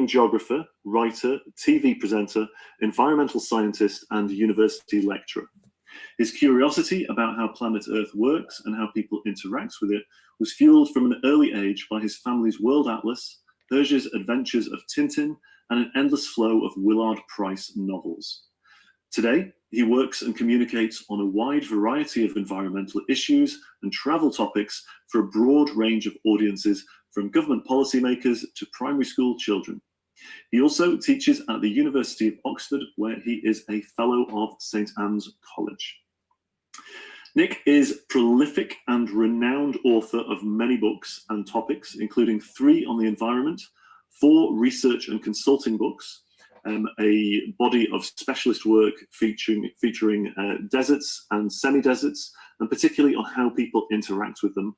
geographer, writer, TV presenter, environmental scientist, and university lecturer. His curiosity about how planet Earth works and how people interact with it was fueled from an early age by his family's World Atlas, Hergé's Adventures of Tintin, and an endless flow of Willard Price novels. Today, he works and communicates on a wide variety of environmental issues and travel topics for a broad range of audiences, from government policymakers to primary school children. He also teaches at the University of Oxford, where he is a Fellow of St Anne's College. Nick is prolific and renowned author of many books and topics, including 3 on the environment, 4 research and consulting books, a body of specialist work featuring deserts and semi-deserts, and particularly on how people interact with them.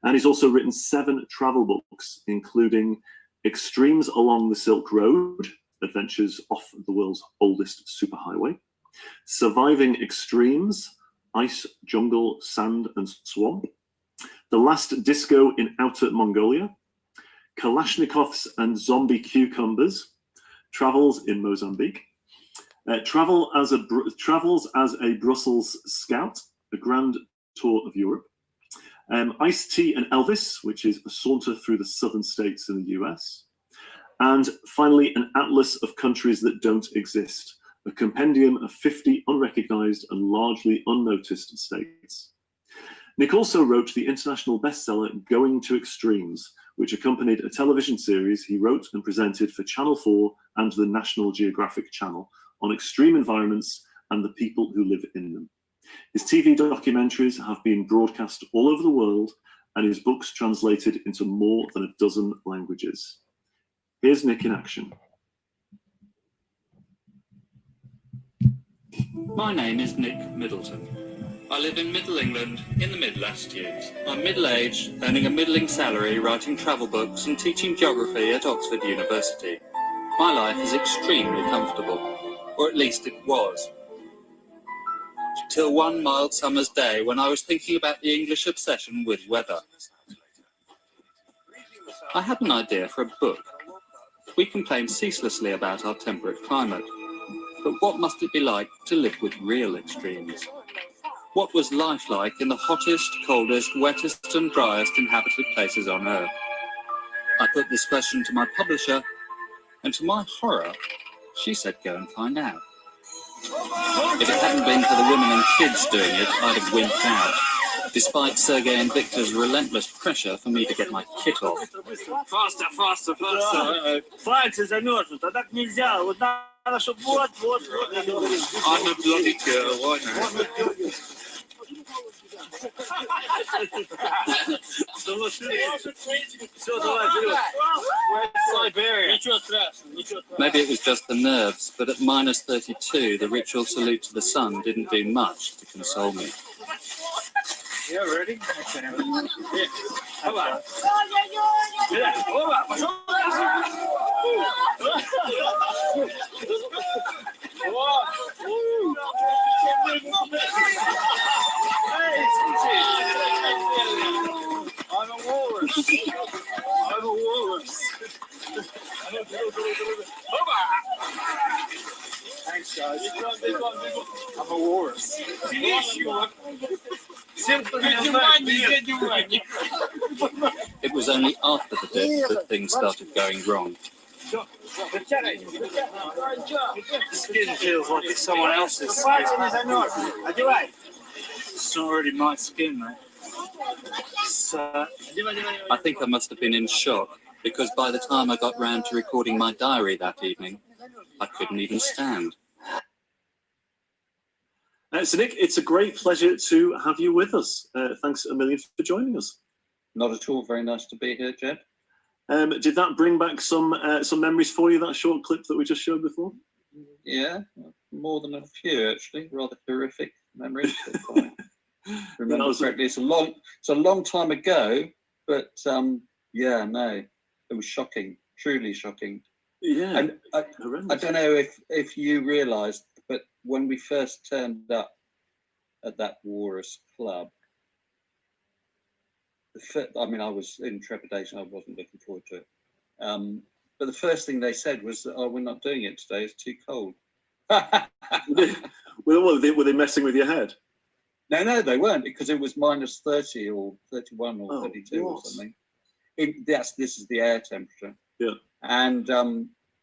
And he's also written 7 travel books, including Extremes Along the Silk Road, Adventures off the world's oldest superhighway, Surviving Extremes, Ice, Jungle, Sand and Swamp, The Last Disco in Outer Mongolia, Kalashnikovs and Zombie Cucumbers, Travels in Mozambique, Travels as a Brussels Scout, a Grand Tour of Europe, Ice-T and Elvis, which is a saunter through the southern states in the US, and finally an atlas of countries that don't exist, a compendium of 50 unrecognized and largely unnoticed states. Nick also wrote the international bestseller Going to Extremes, which accompanied a television series he wrote and presented for Channel 4 and the National Geographic Channel on extreme environments and the people who live in them. His TV documentaries have been broadcast all over the world, and his books translated into more than a dozen languages. Here's Nick in action. My name is Nick Middleton. I live in Middle England in the mid-latitudes. I'm middle-aged, earning a middling salary, writing travel books and teaching geography at Oxford University. My life is extremely comfortable, or at least it was. Till one mild summer's day when I was thinking about the English obsession with weather. I had an idea for a book. We complain ceaselessly about our temperate climate, but what must it be like to live with real extremes? What was life like in the hottest, coldest, wettest and driest inhabited places on Earth? I put this question to my publisher, and to my horror, she said go and find out. If it hadn't been for the women and kids doing it, I'd have winked out, despite Sergei and Victor's relentless pressure for me to get my kit off. Faster, faster, faster. Пальцы замерзнут, а так нельзя. Вот надо, чтобы вот. I'm a bloody girl, why not? Все, давай, вперед. Siberia. Ничего страшного, ничего страшного. Maybe it was just the nerves, but at minus 32, the ritual salute to the sun didn't do much to console me. Yeah, ready? Yeah. Come on. Пошел. I'm a walrus. I'm a walrus. Thanks, guys. I'm a walrus. It was only after the dip that things started going wrong. Skin feels like it's someone else's. It's not really my skin, mate. I think I must have been in shock, because by the time I got round to recording my diary that evening, I couldn't even stand. So Nick, it's a great pleasure to have you with us. Thanks a million for joining us. Not at all. Very nice to be here, Jed. Did that bring back some memories for you, that short clip that we just showed before? Yeah, more than a few actually. Rather horrific memories. Remember correctly, it's a long time ago, but yeah, no, it was shocking, truly shocking. Yeah, and I don't know if you realised, but when we first turned up at that Walrus Club, I mean, I was in trepidation. I wasn't looking forward to it. But the first thing they said was, "Oh, we're not doing it today. It's too cold." Were they messing with your head? No, they weren't, because it was -30 or 31 or Oh, 32 or what? something. This is the air temperature. Yeah. And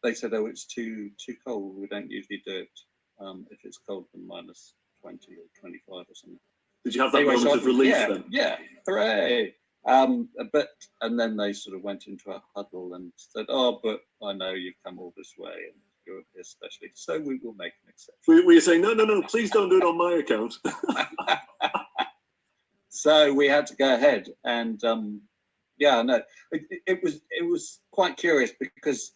they said, "Oh, it's too cold. We don't usually do it if it's colder than -20 or 25 or something." Did you have that Anyway, moment so of relief yeah, then? yeah, hooray! And then they sort of went into a huddle and said, "Oh, but I know you've come all this way and you're here specially, so we will make an exception." Were you saying, no, please don't do it on my account? So we had to go ahead, and yeah, no, it was quite curious, because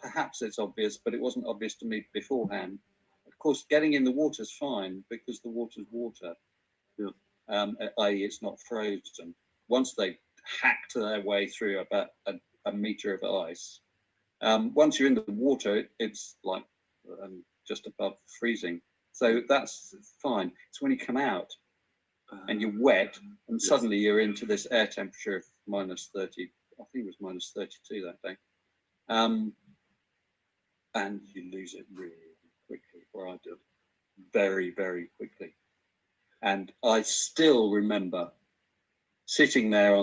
perhaps it's obvious, but it wasn't obvious to me beforehand. Of course, getting in the water's fine, because the water's water. Yeah. I.e., it's not frozen. Once they hacked their way through about a metre of ice, once you're in the water, it's like just above freezing. So that's fine. It's when you come out and you're wet, and suddenly you're into this air temperature of -30. I think it was -32 that day. And you lose it really quickly, or I did, very, very quickly. And I still remember sitting there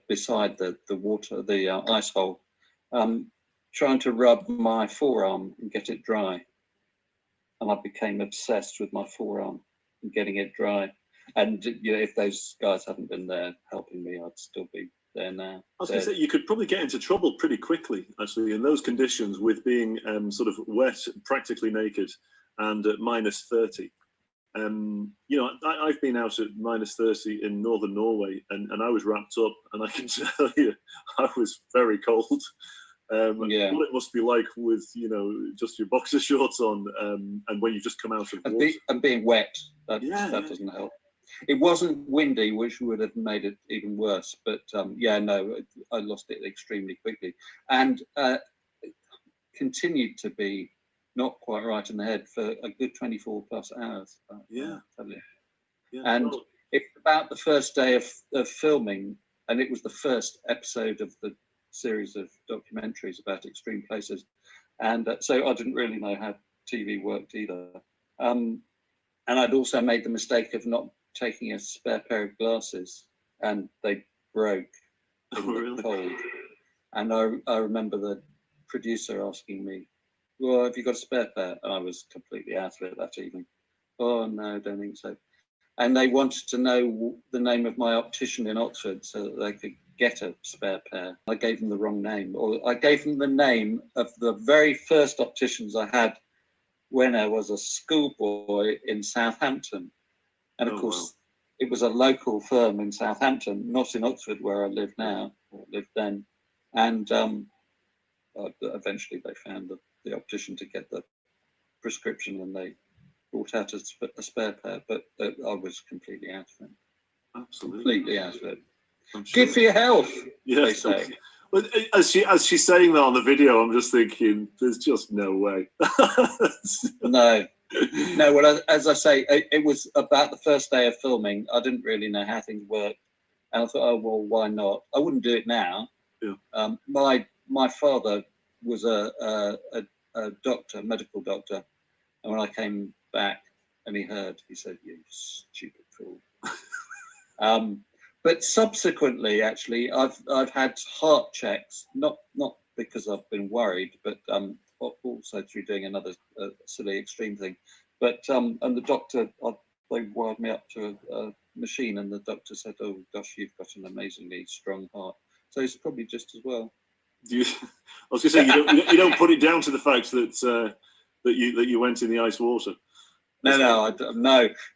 beside the water, the ice hole, trying to rub my forearm and get it dry. And I became obsessed with my forearm and getting it dry. And if those guys hadn't been there helping me, I'd still be there now. I was going to say, you could probably get into trouble pretty quickly, actually, in those conditions, with being sort of wet, practically naked, and at -30. I've been out at -30 in northern Norway, and I was wrapped up, and I can tell you, I was very cold. What it must be like with just your boxer shorts on, and when you just come out of water and being wet, that doesn't help. It wasn't windy, which would have made it even worse. But I lost it extremely quickly, and continued to be not quite right in the head for a good 24 plus hours. And it's about the first day of filming, and it was the first episode of the series of documentaries about extreme places, and so I didn't really know how TV worked either. And I'd also made the mistake of not taking a spare pair of glasses, and they broke in the cold. And I remember the producer asking me, "Well, have you got a spare pair?" And I was completely out of it that evening. "Oh no, don't think so." And they wanted to know the name of my optician in Oxford so that they could get a spare pair. I gave them the wrong name, or I gave them the name of the very first opticians I had when I was a schoolboy in Southampton. And of course, it was a local firm in Southampton, not in Oxford where I live now, or lived then. And eventually they found the optician to get the prescription, and they brought out a spare pair, but I was completely out of it. Absolutely. Completely out of it. Sure. Good for your health, yes, they say. Well, as she's saying that on the video, I'm just thinking, there's just no way. No. Well, as I say, it was about the first day of filming. I didn't really know how things worked, and I thought, oh well, why not? I wouldn't do it now. Yeah. My father was a doctor, medical doctor, and when I came back and he heard, he said, "You stupid fool." But subsequently, actually, I've had heart checks, not because I've been worried, but also through doing another silly extreme thing. But and the doctor, they wired me up to a machine, and the doctor said, "Oh gosh, you've got an amazingly strong heart." So it's probably just as well. I was going to say, you don't put it down to the fact that you went in the ice water. No,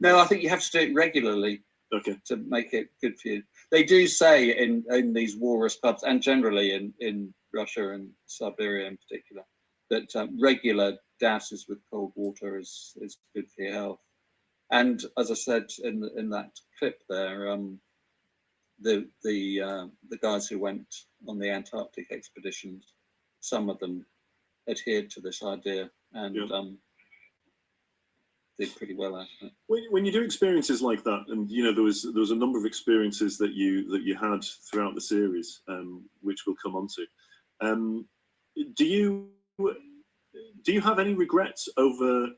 I think you have to do it regularly. Okay. To make it good for you. They do say in these walrus pubs, and generally in Russia and Siberia in particular, that regular douses with cold water is good for your health. And as I said in that clip there, the guys who went on the Antarctic expeditions, some of them adhered to this idea and did pretty well at it. When you do experiences like that, and there was a number of experiences that you had throughout the series, which we'll come on to. Do you have any regrets over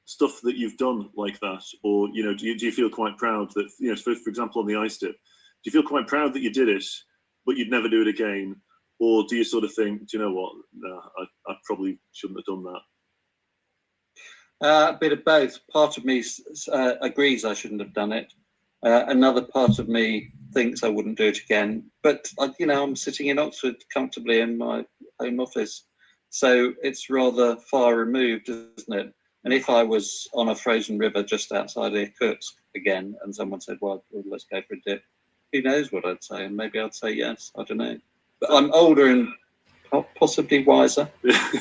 stuff that you've done like that, or do you feel quite proud that for example on the ice dip, do you feel quite proud that you did it, but you'd never do it again, or do you sort of think, do you know what, no, I probably shouldn't have done that? A bit of both. Part of me agrees I shouldn't have done it. Another part of me thinks I wouldn't do it again. But I'm sitting in Oxford comfortably in my home office, so it's rather far removed, isn't it? And if I was on a frozen river just outside Irkutsk again, and someone said, "Well, let's go for a dip," who knows what I'd say? And maybe I'd say yes. I don't know. But I'm older and possibly wiser,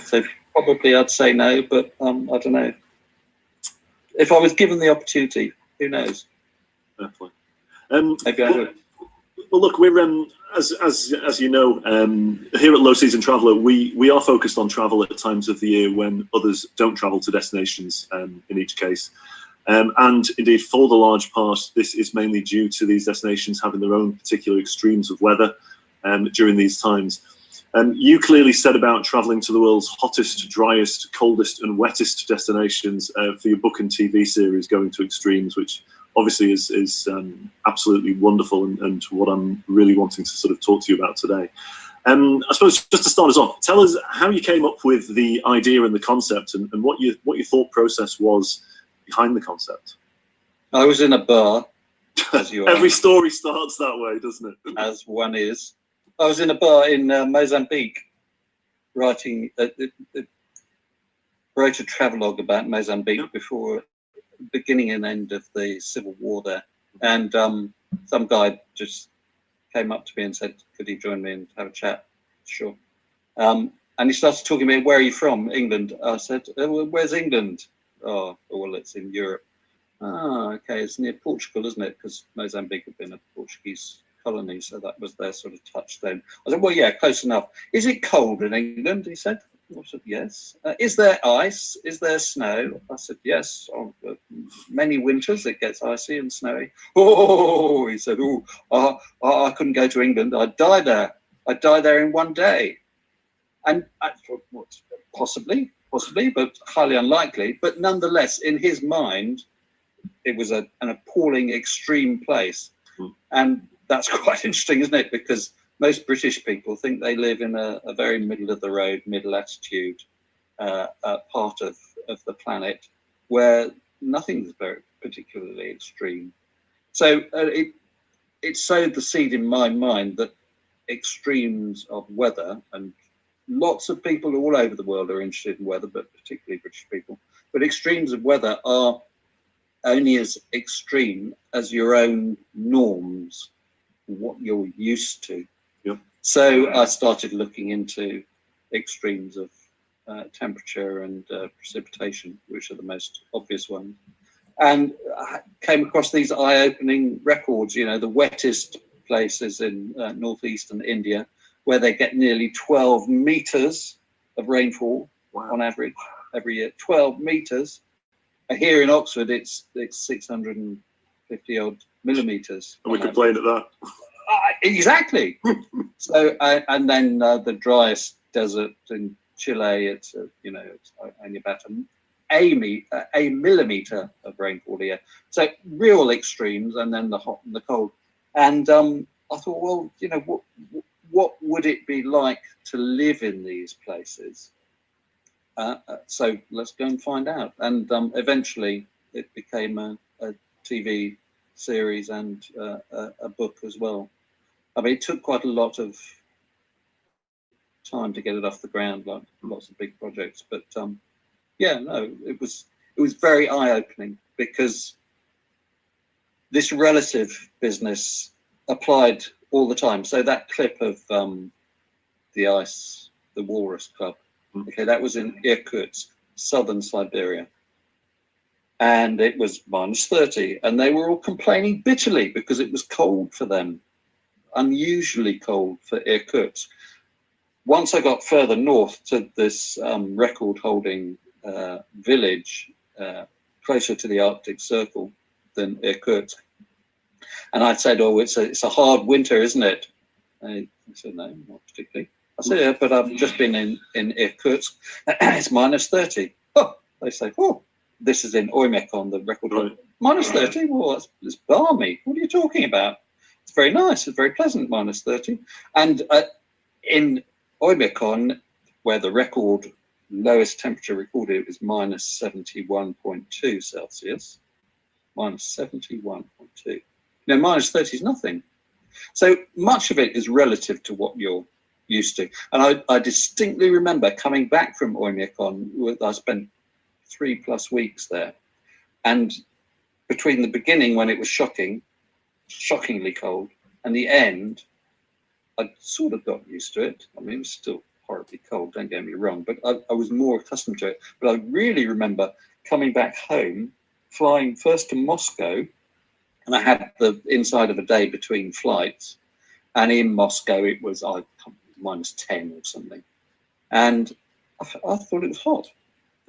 so probably I'd say no. But I don't know. If I was given the opportunity, who knows? Definitely. Maybe I would. Well, look, we're as you know, here at Low Season Traveller, we are focused on travel at times of the year when others don't travel to destinations. In each case, and indeed, for the large part, this is mainly due to these destinations having their own particular extremes of weather during these times. You clearly set about travelling to the world's hottest, driest, coldest, and wettest destinations for your book and TV series, Going to Extremes, which obviously is absolutely wonderful and what I'm really wanting to sort of talk to you about today. I suppose just to start us off, tell us how you came up with the idea and the concept, and what your thought process was behind the concept. I was in a bar, as you are. Every story starts that way, doesn't it? As one is. I was in a bar in Mozambique, writing wrote a travelogue about Mozambique before beginning and end of the civil war there, and some guy just came up to me and said, "Could he join me and have a chat?" Sure. And he started talking to me. "Where are you from?" "England." I said, "Well, where's England?" "Oh, well, it's in Europe." "Ah, okay, it's near Portugal, isn't it?" Because Mozambique had been a Portuguese colony, so that was their sort of touchstone. I said, "Well, yeah, close enough. Is it cold in England?" He said. I said, "Yes." "Is there ice? Is there snow?" I said, "Yes. Many winters it gets icy and snowy." "Oh," he said, "oh, I couldn't go to England. I'd die there. I'd die there in one day." And I thought, well, possibly, but highly unlikely. But nonetheless, in his mind, it was an appalling, extreme place. And that's quite interesting, isn't it? Because most British people think they live in a very middle of the road, mid-latitude part of the planet where nothing's very particularly extreme. So it sowed the seed in my mind that extremes of weather, and lots of people all over the world are interested in weather, but particularly British people, but extremes of weather are only as extreme as your own norms, what you're used to. Yep. So I started looking into extremes of temperature and precipitation, which are the most obvious ones, and I came across these eye-opening records. The wettest places in northeastern India, where they get nearly 12 meters of rainfall on average every year. 12 meters. Here in Oxford, it's 650 odd millimeters. And we complain at that. Exactly. So, and then the driest desert in Chile, it's only about a millimeter of rainfall here. So real extremes, and then the hot and the cold. And I thought, well, what would it be like to live in these places? So let's go and find out. And eventually it became a TV series and a book as well. I mean, it took quite a lot of time to get it off the ground, like lots of big projects. But yeah, no, it was very eye-opening, because this relative business applied all the time. So that clip of the ice, the Walrus Club, okay, that was in Irkutsk, southern Siberia. And it was -30, and they were all complaining bitterly because it was cold for them, unusually cold for Irkutsk. Once I got further north to this record-holding village closer to the Arctic Circle than Irkutsk, and I said, "Oh, it's a hard winter, isn't it?" And he said, "No, not particularly." I said, yeah, but I've just been in Irkutsk. It's minus 30. Oh, they say, oh, this is in Oymyakon, the record. Right. Minus 30? Well, it's balmy. What are you talking about? It's very nice. It's very pleasant, minus 30. And in Oymyakon, where the record lowest temperature recorded was minus 71.2 Celsius. Minus 71.2. Now, minus 30 is nothing. So much of it is relative to what you're used to. And I distinctly remember coming back from Oymyakon. I spent 3+ weeks there. And between the beginning, when it was shockingly cold, and the end, I sort of got used to it. I mean, it was still horribly cold, don't get me wrong, but I was more accustomed to it. But I really remember coming back home, flying first to Moscow, and I had the inside of a day between flights. And in Moscow, it was minus 10 or something. And I thought it was hot.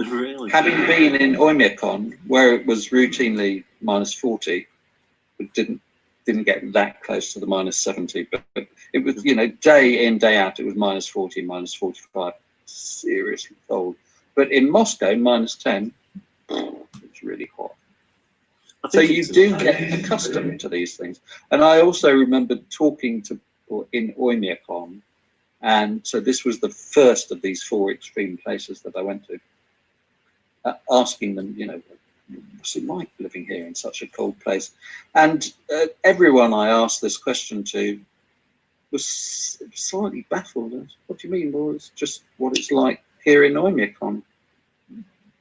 Really? Having been in Oymyakon, where it was routinely minus 40, it didn't get that close to the minus 70, but it was, you know, day in, day out, it was minus 40, minus 45, seriously cold. But in Moscow, minus 10, it's really hot. So you do get accustomed to these things. And I also remember talking to people in Oymyakon, and so this was the first of these 4 extreme places that I went to, asking them, you know, what's it like living here in such a cold place? And everyone I asked this question to was slightly baffled. What do you mean? Well, it's just what it's like here in Oymyakon.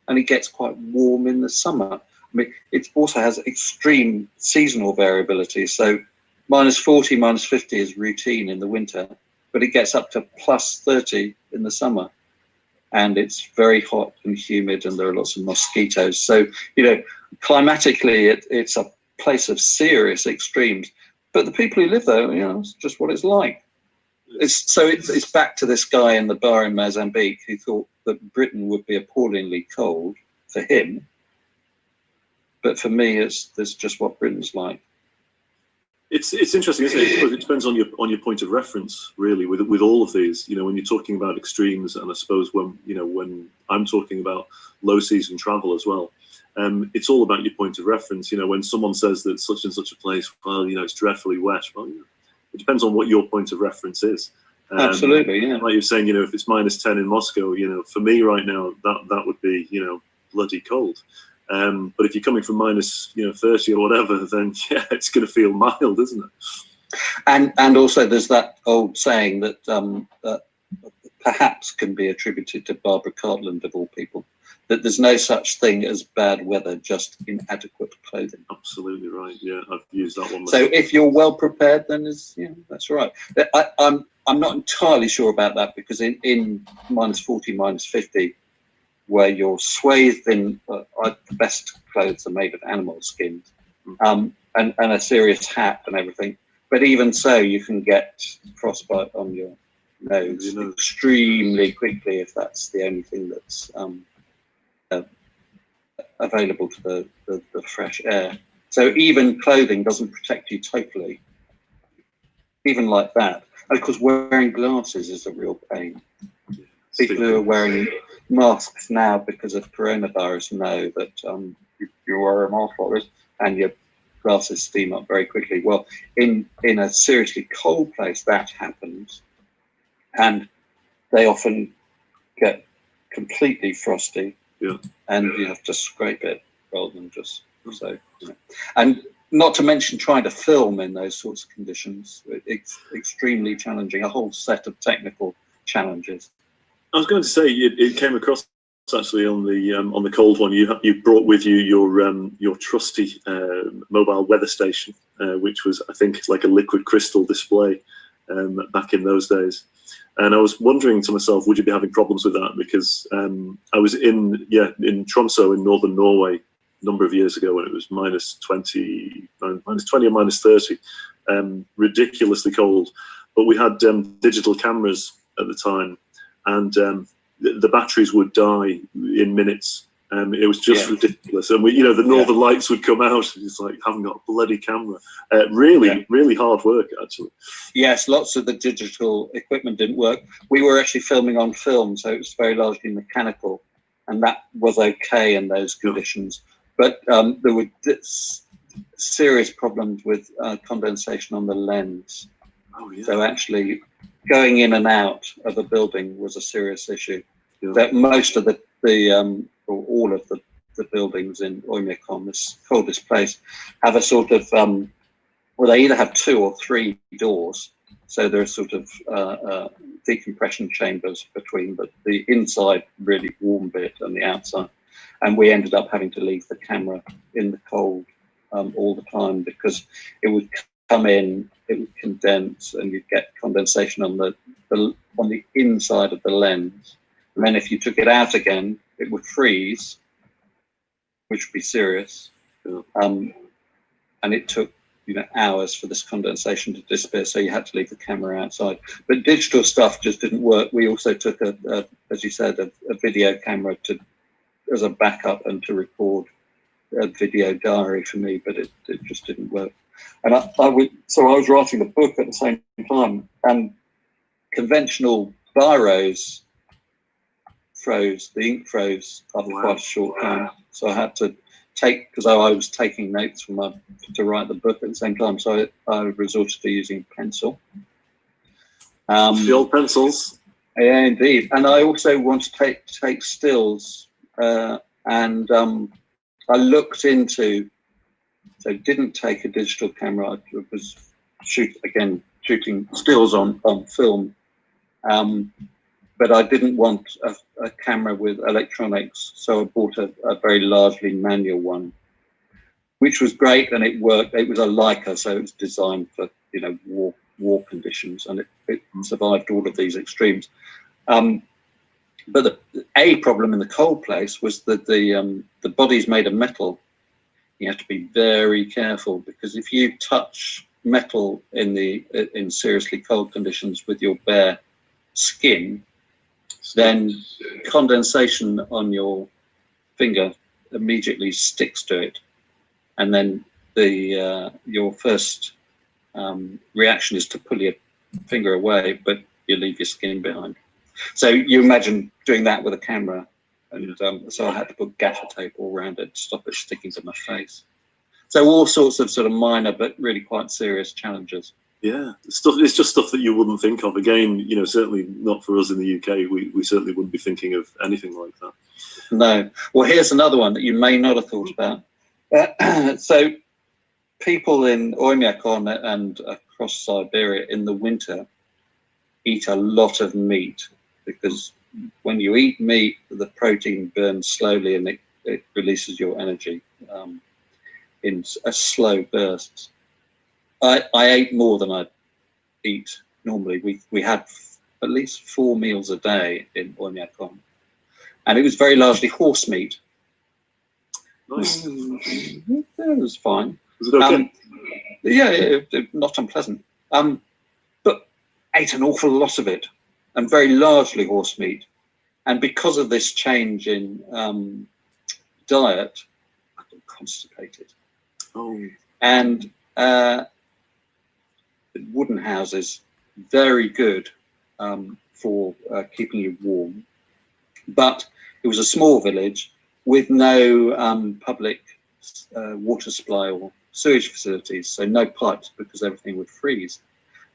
And it gets quite warm in the summer. I mean, it also has extreme seasonal variability. So minus 40, minus 50 is routine in the winter, but it gets up to plus 30 in the summer. And it's very hot and humid, and there are lots of mosquitoes. So, you know, climatically, it's a place of serious extremes. But the people who live there, you know, it's just what it's like. It's back to this guy in the bar in Mozambique who thought that Britain would be appallingly cold for him. But for me, it's just what Britain's like. It's interesting, isn't it? It depends on your point of reference, really, with all of these. You know, when you're talking about extremes, and I suppose when I'm talking about low season travel as well, it's all about your point of reference. You know, when someone says that such and such a place, well, you know, it's dreadfully wet. Well, you know, it depends on what your point of reference is. Absolutely, yeah. Like you're saying, you know, if it's minus 10 in Moscow, you know, for me right now, that would be, you know, bloody cold. But if you're coming from minus, you know, 30 or whatever, then yeah, it's going to feel mild, isn't it? And also there's that old saying that that perhaps can be attributed to Barbara Cartland of all people, that there's no such thing as bad weather, just inadequate clothing. Absolutely right. Yeah, I've used that one myself. So if you're well prepared, then that's right. I'm not entirely sure about that, because in minus 40, minus 50, where you're swathed in the best clothes are made of animal skins, and a serious hat and everything. But even so, you can get frostbite on your nose extremely quickly if that's the only thing that's available to the fresh air. So even clothing doesn't protect you totally, even like that. And of course, wearing glasses is a real pain. People who are wearing masks now because of coronavirus know that you wear a mask like this and your glasses steam up very quickly. Well, in a seriously cold place, that happens, and they often get completely frosty, and you have to scrape it rather than just so. You know. And not to mention trying to film in those sorts of conditions. It's extremely challenging. A whole set of technical challenges. I was going to say it came across actually on the cold one. You brought with you your trusty mobile weather station, which was, I think, like a liquid crystal display back in those days. And I was wondering to myself, would you be having problems with that? Because I was in Tromsø in northern Norway a number of years ago when it was minus 20 or minus 30, ridiculously cold. But we had digital cameras at the time. And the batteries would die in minutes It was just ridiculous. And we, the northern lights would come out. And it's like, haven't got a bloody camera. Really hard work, actually. Yes, lots of the digital equipment didn't work. We were actually filming on film, so it was very largely mechanical, and that was okay in those conditions. But there were serious problems with condensation on the lens. Oh, yeah. So actually going in and out of a building was a serious issue. Yeah. That most of or all of the buildings in Oymyakon, this coldest place, have a sort of, they either have 2 or 3 doors. So there are sort of decompression chambers between the inside really warm bit and the outside. And we ended up having to leave the camera in the cold all the time, because it would come in, it would condense, and you'd get condensation on the inside of the lens. And then if you took it out again, it would freeze, which would be serious. And it took hours for this condensation to disappear, so you had to leave the camera outside. But digital stuff just didn't work. We also took as you said, a video camera as a backup and to record a video diary for me, but it just didn't work. And I was writing the book at the same time, and conventional biros froze, the ink froze after quite a short time. So I had to because I was taking notes to write the book at the same time, so I resorted to using pencil. The old pencils. Yeah, indeed. And I also want to take stills, and I looked into, so didn't take a digital camera. I was shooting stills on film, but I didn't want a camera with electronics, so I bought a very largely manual one, which was great, and it worked. It was a Leica, so it was designed for war conditions, and it survived all of these extremes. But the problem in the cold place was that the body's made of metal. You have to be very careful, because if you touch metal in seriously cold conditions with your bare skin, then condensation on your finger immediately sticks to it, and then your first reaction is to pull your finger away, but you leave your skin behind. So you imagine doing that with a camera, and so I had to put gaffer tape all around it to stop it sticking to my face. So all sorts of sort of minor but really quite serious challenges. Yeah, it's just stuff that you wouldn't think of. Again, certainly not for us in the UK. We certainly wouldn't be thinking of anything like that. No. Well, here's another one that you may not have thought about. So people in Oymyakon and across Siberia in the winter eat a lot of meat, because when you eat meat, the protein burns slowly and it releases your energy in a slow burst. I ate more than I eat normally. We had at least 4 meals a day in Oymyakon, and it was very largely horse meat. Nice. It was fine. Was it okay? It not unpleasant. But ate an awful lot of it, and very largely horse meat. And because of this change in diet, I got constipated. Oh. And wooden houses, very good for keeping you warm, but it was a small village with no public water supply or sewage facilities, so no pipes, because everything would freeze.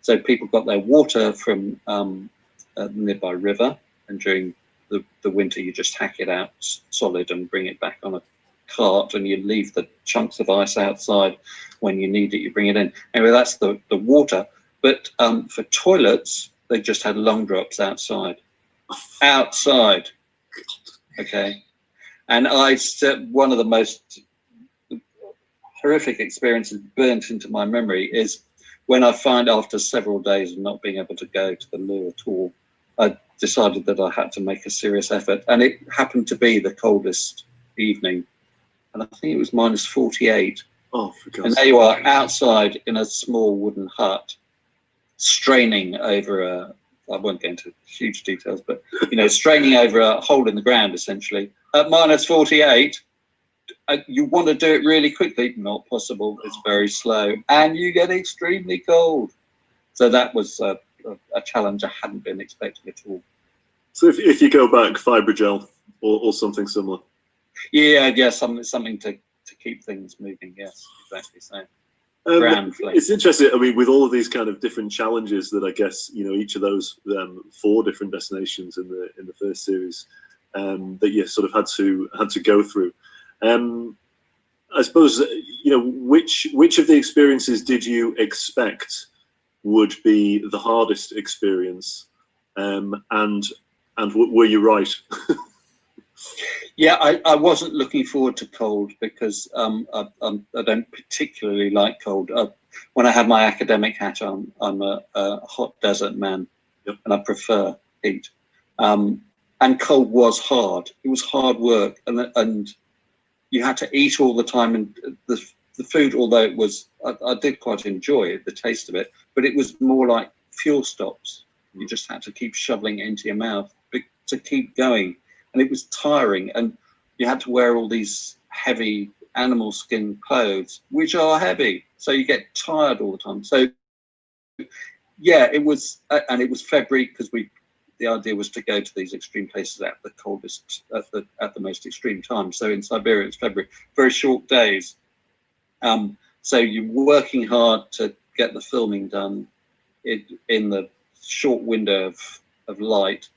So people got their water from a nearby river, and during the winter you just hack it out solid and bring it back on a cart, and you leave the chunks of ice outside. When you need it, you bring it in. Anyway, that's the water. But for toilets, they just had long drops outside. Okay. And one of the most horrific experiences burnt into my memory is when I find, after several days of not being able to go to the loo at all, I decided that I had to make a serious effort. And it happened to be the coldest evening, and I think it was -48. Oh, for God's sake. And there you are, outside in a small wooden hut, straining over I won't go into huge details, but straining over a hole in the ground essentially at -48. You want to do it really quickly, not possible. It's very slow, and you get extremely cold. So that was a challenge I hadn't been expecting at all. So if you go back, fibrogel or something similar. Yeah, something to keep things moving. Yes, exactly. So it's interesting. I mean, with all of these kind of different challenges that I guess each of those 4 different destinations in the first series that you sort of had to go through. I suppose which of the experiences did you expect would be the hardest experience, and were you right? Yeah, I wasn't looking forward to cold because I don't particularly like cold. When I have my academic hat on, I'm a hot desert man. Yep. And I prefer heat. And cold was hard. It was hard work, and you had to eat all the time. And the food, although it was, I did quite enjoy it, the taste of it, but it was more like fuel stops. You just had to keep shoveling it into your mouth to keep going. And it was tiring, and you had to wear all these heavy animal skin clothes, which are heavy, so you get tired all the time. So yeah, it was, and it was February because the idea was to go to these extreme places at the coldest, at the most extreme time. So in Siberia it's February, very short days. So you're working hard to get the filming done in the short window of light,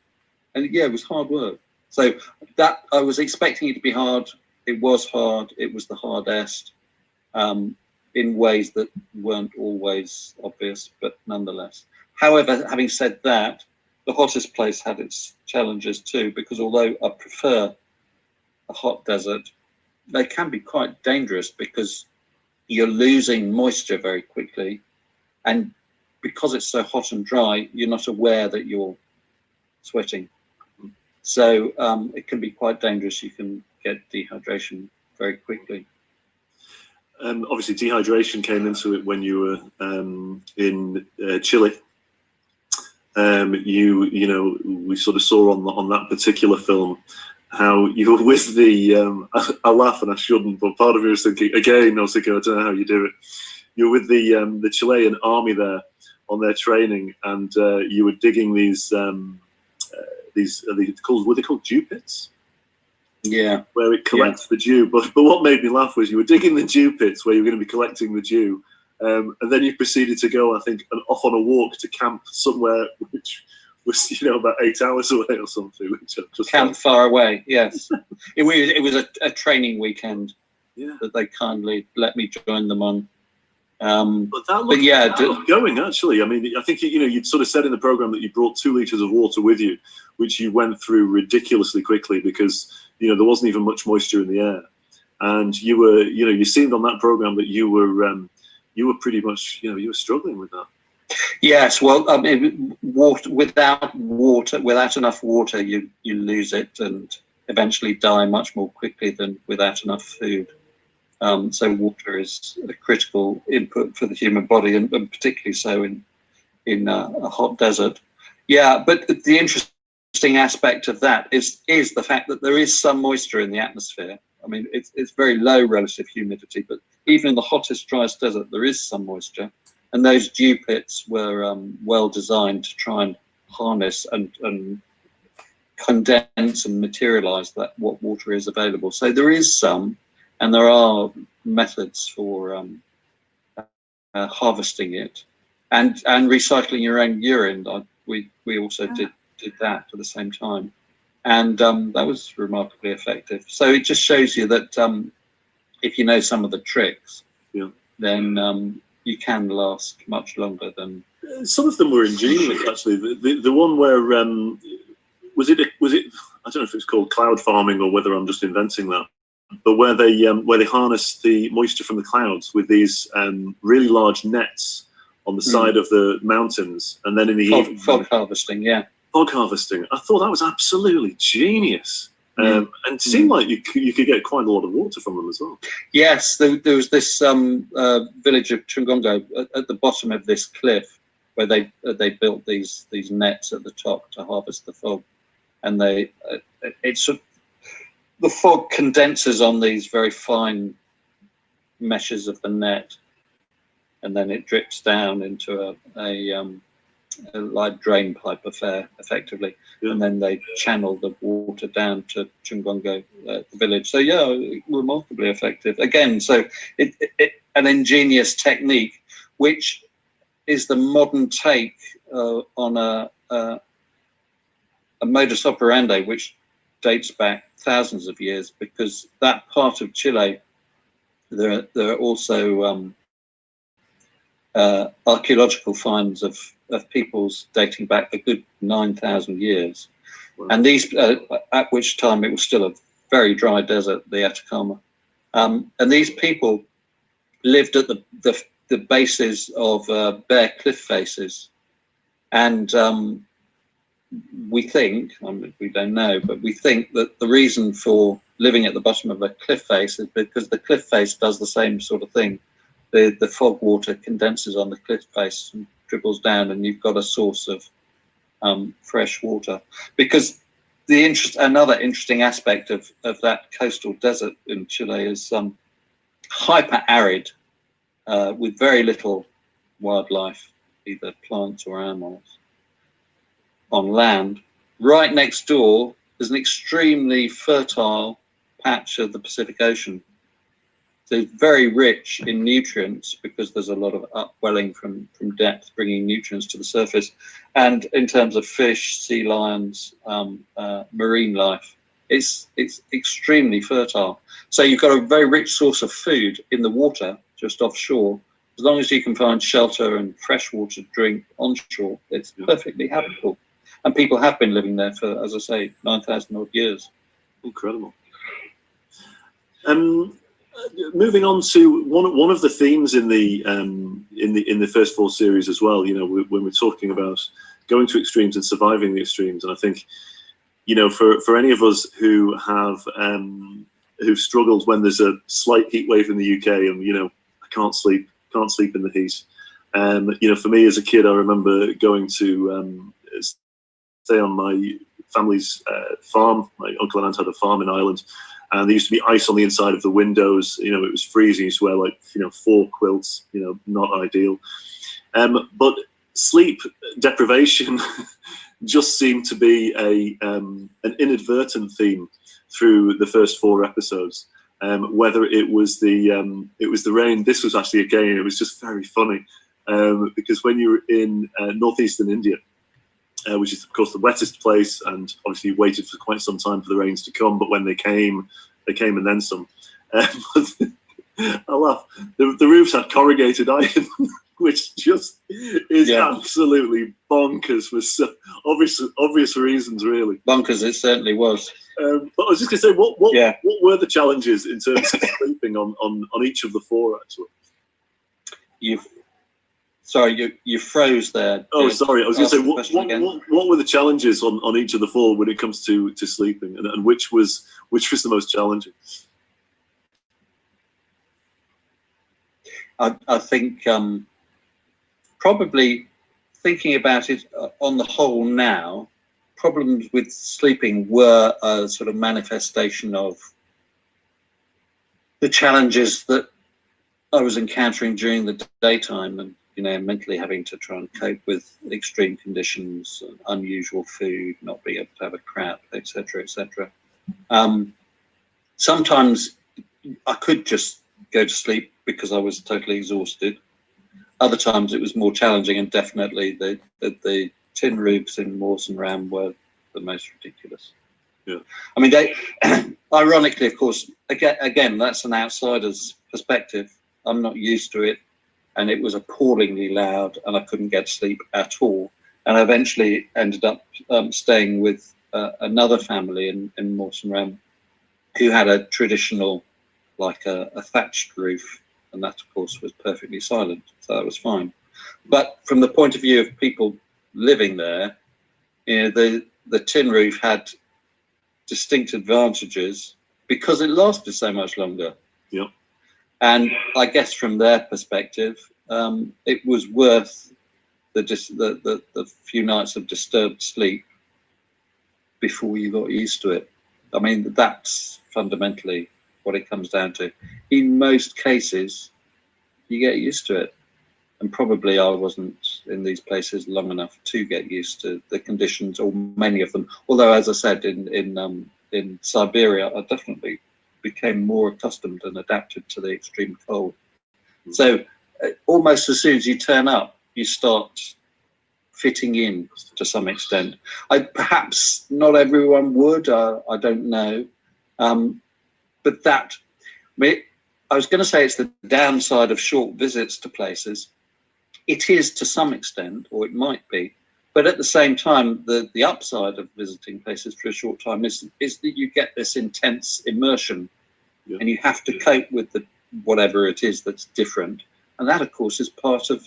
and yeah, it was hard work. So that I was expecting it to be hard. It was hard. It was the hardest, in ways that weren't always obvious, but nonetheless. However, having said that, the hottest place had its challenges too, because although I prefer a hot desert, they can be quite dangerous because you're losing moisture very quickly, and because it's so hot and dry, you're not aware that you're sweating. So it can be quite dangerous. You can get dehydration very quickly. Obviously, dehydration came into it when you were in Chile. We sort of saw on that particular film how you were with the. I laugh and I shouldn't, but part of me was thinking again. I was thinking, I don't know how you do it. You were with the Chilean army there on their training, and you were digging these. Were they called dew pits? Yeah. Where it collects the dew. But what made me laugh was you were digging the dew pits where you were going to be collecting the dew, and then you proceeded to go, I think, off on a walk to camp somewhere which was about 8 hours away or something. Which just camp far away. Yes, it was a training weekend. Yeah. That they kindly let me join them on. But that looked going actually. I mean, I think you'd sort of said in the program that you brought 2 liters of water with you, which you went through ridiculously quickly because there wasn't even much moisture in the air, and you were you seemed on that program that you were pretty much you were struggling with that. Yes, well, I mean, without enough water, you lose it and eventually die much more quickly than without enough food. So water is a critical input for the human body, and particularly so in a hot desert. Yeah, but the interesting aspect of that is the fact that there is some moisture in the atmosphere. I mean, it's very low relative humidity, but even in the hottest, driest desert, there is some moisture. And those dew pits were well designed to try and harness and condense and materialize what water is available. So there is some. And there are methods for harvesting it, and recycling your own urine. We also did that at the same time, and that was remarkably effective. So it just shows you that if you know some of the tricks, then you can last much longer than. Some of them were ingenious, actually. The one where was it? I don't know if it's called cloud farming or whether I'm just inventing that. But where they harness the moisture from the clouds with these really large nets on the side of the mountains, and then in the evening, fog harvesting. Yeah, fog harvesting. I thought that was absolutely genius, and it seemed like you could get quite a lot of water from them as well. Yes, there was this village of Trungongo at the bottom of this cliff, where they built these nets at the top to harvest the fog, and the fog condenses on these very fine meshes of the net, and then it drips down into a like drain pipe affair, effectively, and then they channel the water down to Chungongo, the village. So yeah, remarkably effective. Again, so it an ingenious technique, which is the modern take on a modus operandi which dates back thousands of years, because that part of Chile, there are also archaeological finds of peoples dating back a good 9,000 years. Wow. And these, at which time it was still a very dry desert, the Atacama. And these people lived at the bases of bare cliff faces. And we think, we don't know, but we think that the reason for living at the bottom of a cliff face is because the cliff face does the same sort of thing. The fog water condenses on the cliff face and dribbles down, and you've got a source of fresh water. Because another interesting aspect of that coastal desert in Chile is hyper arid, with very little wildlife, either plants or animals, on land. Right next door is an extremely fertile patch of the Pacific Ocean. So it's very rich in nutrients because there's a lot of upwelling from depth, bringing nutrients to the surface. And in terms of fish, sea lions, marine life, it's extremely fertile. So you've got a very rich source of food in the water just offshore. As long as you can find shelter and fresh water to drink onshore, it's perfectly habitable. And people have been living there for, as I say, 9,000 odd years. Incredible. Moving on to one of the themes in the first 4 series as well, when we're talking about going to extremes and surviving the extremes, and I think, for any of us who have who've struggled when there's a slight heat wave in the UK, and I can't sleep in the heat. For me as a kid, I remember going to stay on my family's farm. My uncle and aunt had a farm in Ireland. And there used to be ice on the inside of the windows. It was freezing. You used to wear 4 quilts. Not ideal. But sleep deprivation just seemed to be an inadvertent theme through the first 4 episodes. Whether it was the rain. This was actually, again, it was just very funny, because when you were in northeastern India, which is of course the wettest place, and obviously you waited for quite some time for the rains to come, but when they came and then some. I laugh. The roofs had corrugated iron, which just is absolutely bonkers for so obvious reasons, really. Bonkers, it certainly was. But I was just going to say, what were the challenges in terms of sleeping on each of the 4, actually? You froze there. Oh, sorry. I was going to say, what were the challenges on each of the 4 when it comes to sleeping, and which was the most challenging? I think probably thinking about it on the whole now, problems with sleeping were a sort of manifestation of the challenges that I was encountering during the daytime, and mentally having to try and cope with extreme conditions, unusual food, not being able to have a crap, etc., etc. Sometimes I could just go to sleep because I was totally exhausted. Other times it was more challenging, and definitely the tin roofs in Morse and Ram were the most ridiculous. Yeah. I mean, they ironically, of course, again, that's an outsider's perspective. I'm not used to it. And it was appallingly loud, and I couldn't get sleep at all. And I eventually ended up staying with another family in Morton Ram, who had a traditional, like a thatched roof, and that, of course, was perfectly silent, so that was fine. But from the point of view of people living there, the tin roof had distinct advantages because it lasted so much longer. Yep. And I guess from their perspective, it was worth the few nights of disturbed sleep before you got used to it. I mean, that's fundamentally what it comes down to. In most cases, you get used to it. And probably I wasn't in these places long enough to get used to the conditions, or many of them. Although, as I said, in Siberia, I definitely became more accustomed and adapted to the extreme cold. So almost as soon as you turn up, you start fitting in to some extent. Perhaps not everyone would, I don't know. But that, I was going to say it's the downside of short visits to places. It is to some extent, or it might be. But at the same time, the upside of visiting places for a short time is that you get this intense immersion, and you have to cope with whatever it is that's different. And that, of course, is part of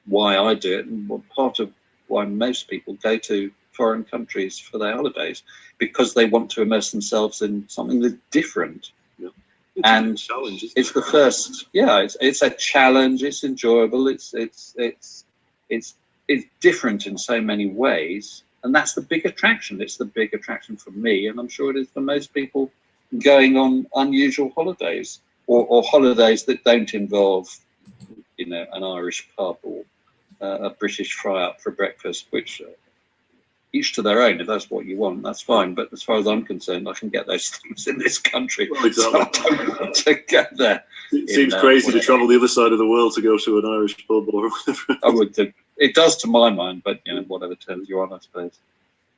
why I do it, and part of why most people go to foreign countries for their holidays, because they want to immerse themselves in something that's different. And it's the first, it's a challenge. It's enjoyable. It's different in so many ways, and that's the big attraction. It's the big attraction for me, and I'm sure it is for most people going on unusual holidays, or holidays that don't involve, an Irish pub or a British fry up for breakfast, which each to their own. If that's what you want, that's fine. But as far as I'm concerned, I can get those things in this country. Well, exactly. So I don't want to get there. It seems crazy to travel the other side of the world to go to an Irish pub or whatever. I would do. It does to my mind, but whatever terms you're on, I suppose.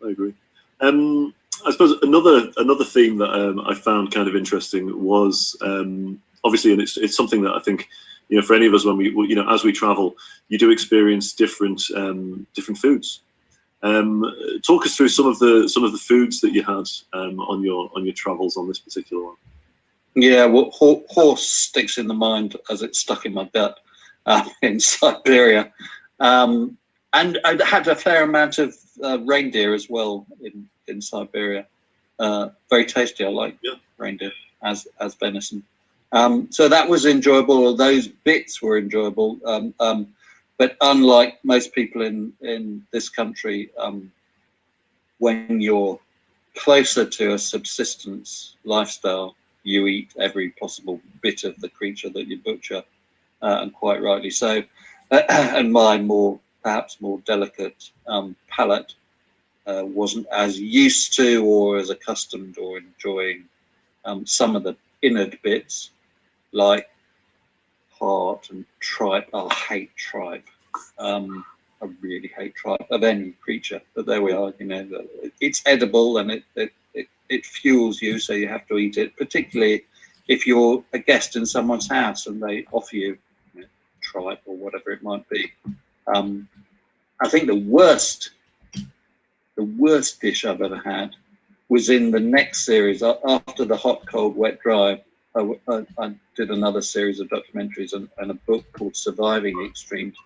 I agree. I suppose another theme that I found kind of interesting was obviously, and it's something that I think for any of us when we as we travel, you do experience different foods. Talk us through some of the foods that you had on your travels on this particular one. Yeah, well, horse sticks in the mind as it's stuck in my gut in Siberia, and I had a fair amount of reindeer as well in Siberia. Very tasty. I like reindeer as venison. So that was enjoyable. Those bits were enjoyable. But unlike most people in this country, when you're closer to a subsistence lifestyle, you eat every possible bit of the creature that you butcher, and quite rightly so. And my perhaps more delicate palate wasn't as used to or as accustomed or enjoying some of the innard bits, like heart and tripe. I hate tripe. I really hate tripe of any creature. But there we are. It's edible and it fuels you, so you have to eat it. Particularly if you're a guest in someone's house and they offer you tripe or whatever it might be. I think the worst dish I've ever had was in the next series after the hot, cold, wet, dry. I did another series of documentaries and a book called Surviving Extremes,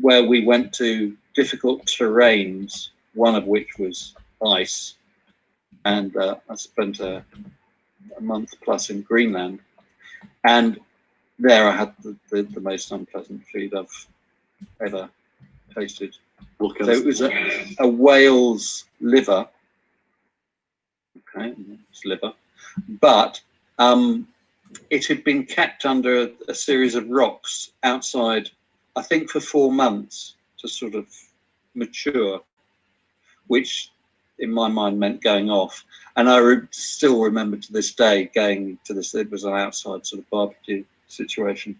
where we went to difficult terrains, one of which was ice. And I spent a month plus in Greenland. And there I had the most unpleasant food I've ever tasted. So it was a whale's liver. Okay, it's liver. But it had been kept under a series of rocks outside, I think, for 4 months to sort of mature, which in my mind meant going off. And I still remember to this day going to this, it was an outside sort of barbecue situation,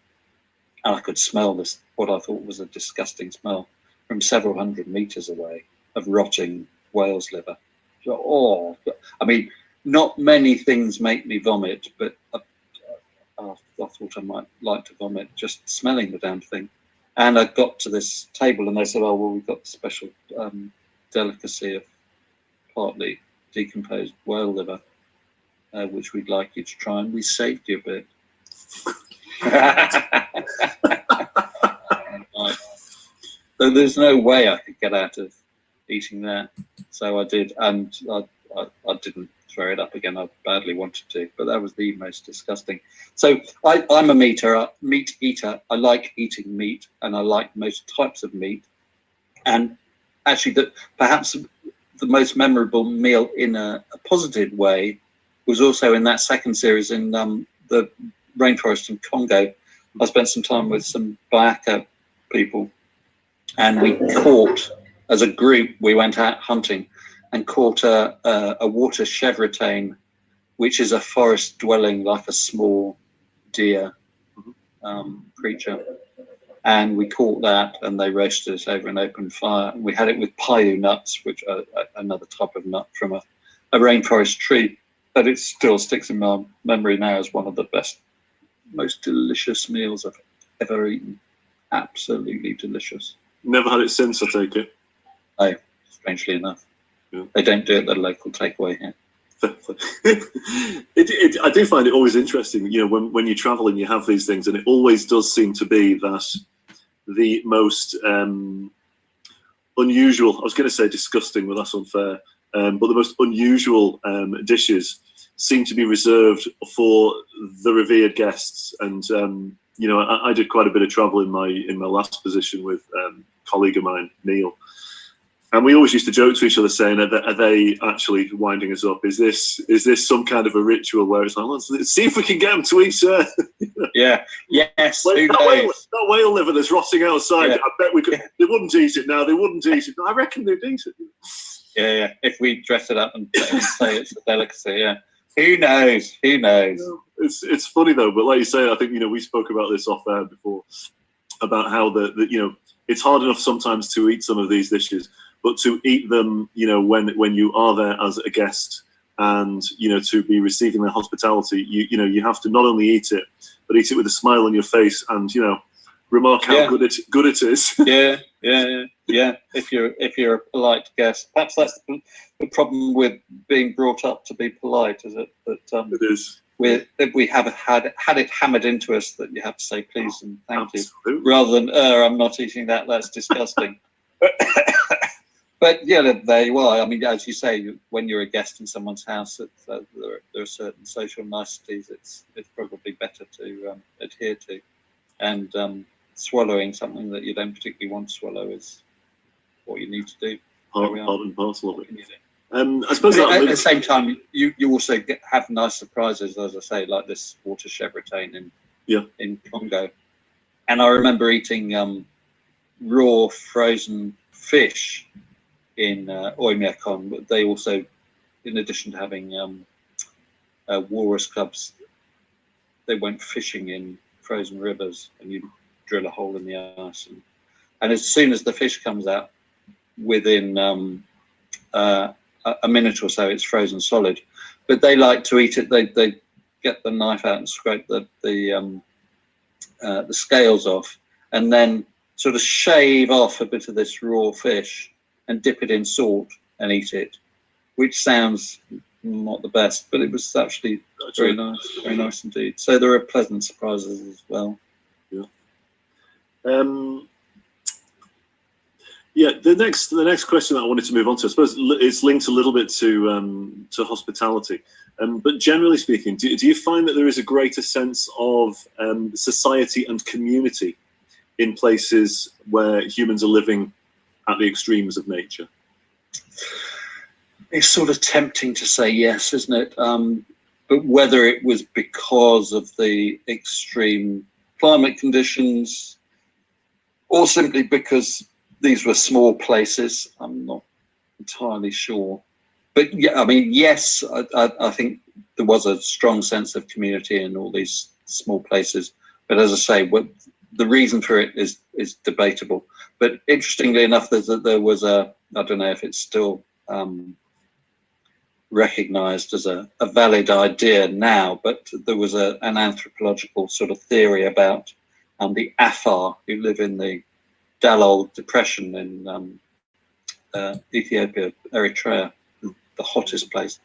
and I could smell this, what I thought was a disgusting smell from several hundred meters away, of rotting whale's liver. So, I mean, not many things make me vomit, but I thought I might like to vomit just smelling the damn thing. And I got to this table and they said, oh, well, we've got the special delicacy of partly decomposed whale liver, which we'd like you to try, and we saved you a bit. So there's no way I could get out of eating that. So I did, and I didn't throw it up again. I badly wanted to, but that was the most disgusting. So I'm a meat eater. I like eating meat, and I like most types of meat. And actually, perhaps the most memorable meal in a positive way was also in that second series in the rainforest in Congo. I spent some time with some Bayaka people, and we caught, as a group, we went out hunting and caught a water chevrotain, which is a forest dwelling, like a small deer creature. And we caught that, and they roasted it over an open fire. And we had it with payu nuts, which are another type of nut from a rainforest tree. But it still sticks in my memory now as one of the best, most delicious meals I've ever eaten. Absolutely delicious. Never had it since, I take it. Oh, strangely enough. Yeah. They don't do it at the local takeaway here. I do find it always interesting, you know, when you travel and you have these things, and it always does seem to be that the most unusual, I was going to say disgusting, but that's unfair, but the most unusual dishes seem to be reserved for the revered guests. And you know, I did quite a bit of travel in my last position with a colleague of mine, Neil. And we always used to joke to each other saying, are they actually winding us up? Is this some kind of a ritual where it's like, let's see if we can get them to eat? Yeah, yes. Like that whale liver that's rotting outside, yeah. I bet we could. Yeah. They wouldn't eat it now. They wouldn't eat it. I reckon they'd eat it. Yeah. If we dress it up and say it's a delicacy, yeah. Who knows? Who knows? It's funny though, but like you say, I think, you know, we spoke about this off air before about how the you know, it's hard enough sometimes to eat some of these dishes, but to eat them, you know, when you are there as a guest and, you know, to be receiving their hospitality, you know, you have to not only eat it, but eat it with a smile on your face and, you know, remark how good it is. Yeah. If you're a polite guest, perhaps that's the problem with being brought up to be polite, is it? That it is. We have had it hammered into us that you have to say please and thank you, rather than I'm not eating that. That's disgusting. But yeah, there you are. I mean, as you say, when you're a guest in someone's house, there are certain social niceties it's probably better to adhere to, and swallowing something that you don't particularly want to swallow is what you need to do. Part and parcel of it. I suppose at the same time, you also have nice surprises, as I say, like this water chevrotain in Congo. And I remember eating raw frozen fish in Oymyakon, but they also, in addition to having walrus cubs, they went fishing in frozen rivers, and you drill a hole in the ice, and as soon as the fish comes out, within a minute or so, it's frozen solid. But they like to eat it. They get the knife out and scrape the scales off, and then sort of shave off a bit of this raw fish and dip it in salt and eat it, which sounds not the best, but it was actually very nice indeed. So there are pleasant surprises as well. Yeah. Yeah. The next question that I wanted to move on to, I suppose it's linked a little bit to hospitality. But generally speaking, do you find that there is a greater sense of society and community in places where humans are living at the extremes of nature? It's sort of tempting to say yes, isn't it? But whether it was because of the extreme climate conditions or simply because these were small places, I'm not entirely sure. But yeah, I mean, yes, I think there was a strong sense of community in all these small places. But as I say, the reason for it is debatable. But interestingly enough, there was I don't know if it's still recognized as a valid idea now, but there was an anthropological sort of theory about the Afar, who live in the Dalol Depression in Ethiopia, Eritrea, the hottest place,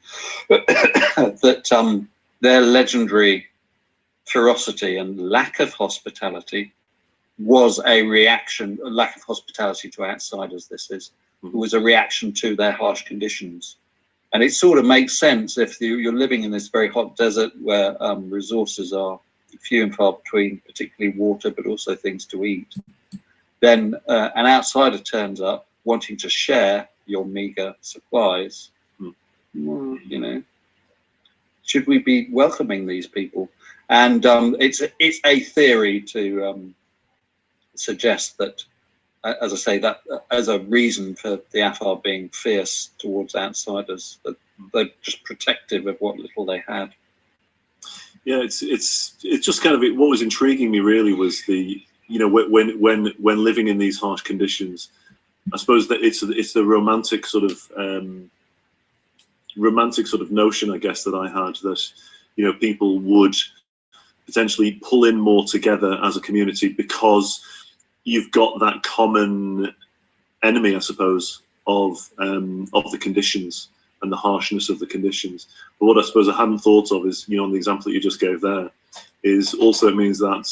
that their legendary ferocity and lack of hospitality was a reaction, a lack of hospitality to outsiders, was a reaction to their harsh conditions. And it sort of makes sense if you're living in this very hot desert where resources are few and far between, particularly water, but also things to eat. Then an outsider turns up wanting to share your meager supplies. Well, you know, should we be welcoming these people? And it's a theory to suggest that, as I say, that as a reason for the Afar being fierce towards outsiders, that they're just protective of what little they had. Yeah, it's just kind of what was intriguing me really was the, you know, when living in these harsh conditions, I suppose that it's the romantic sort of notion, I guess, that I had, that, you know, people would potentially pull in more together as a community because you've got that common enemy, I suppose, of the conditions and the harshness of the conditions. But what I suppose I hadn't thought of is, you know, on the example that you just gave there, is also it means that,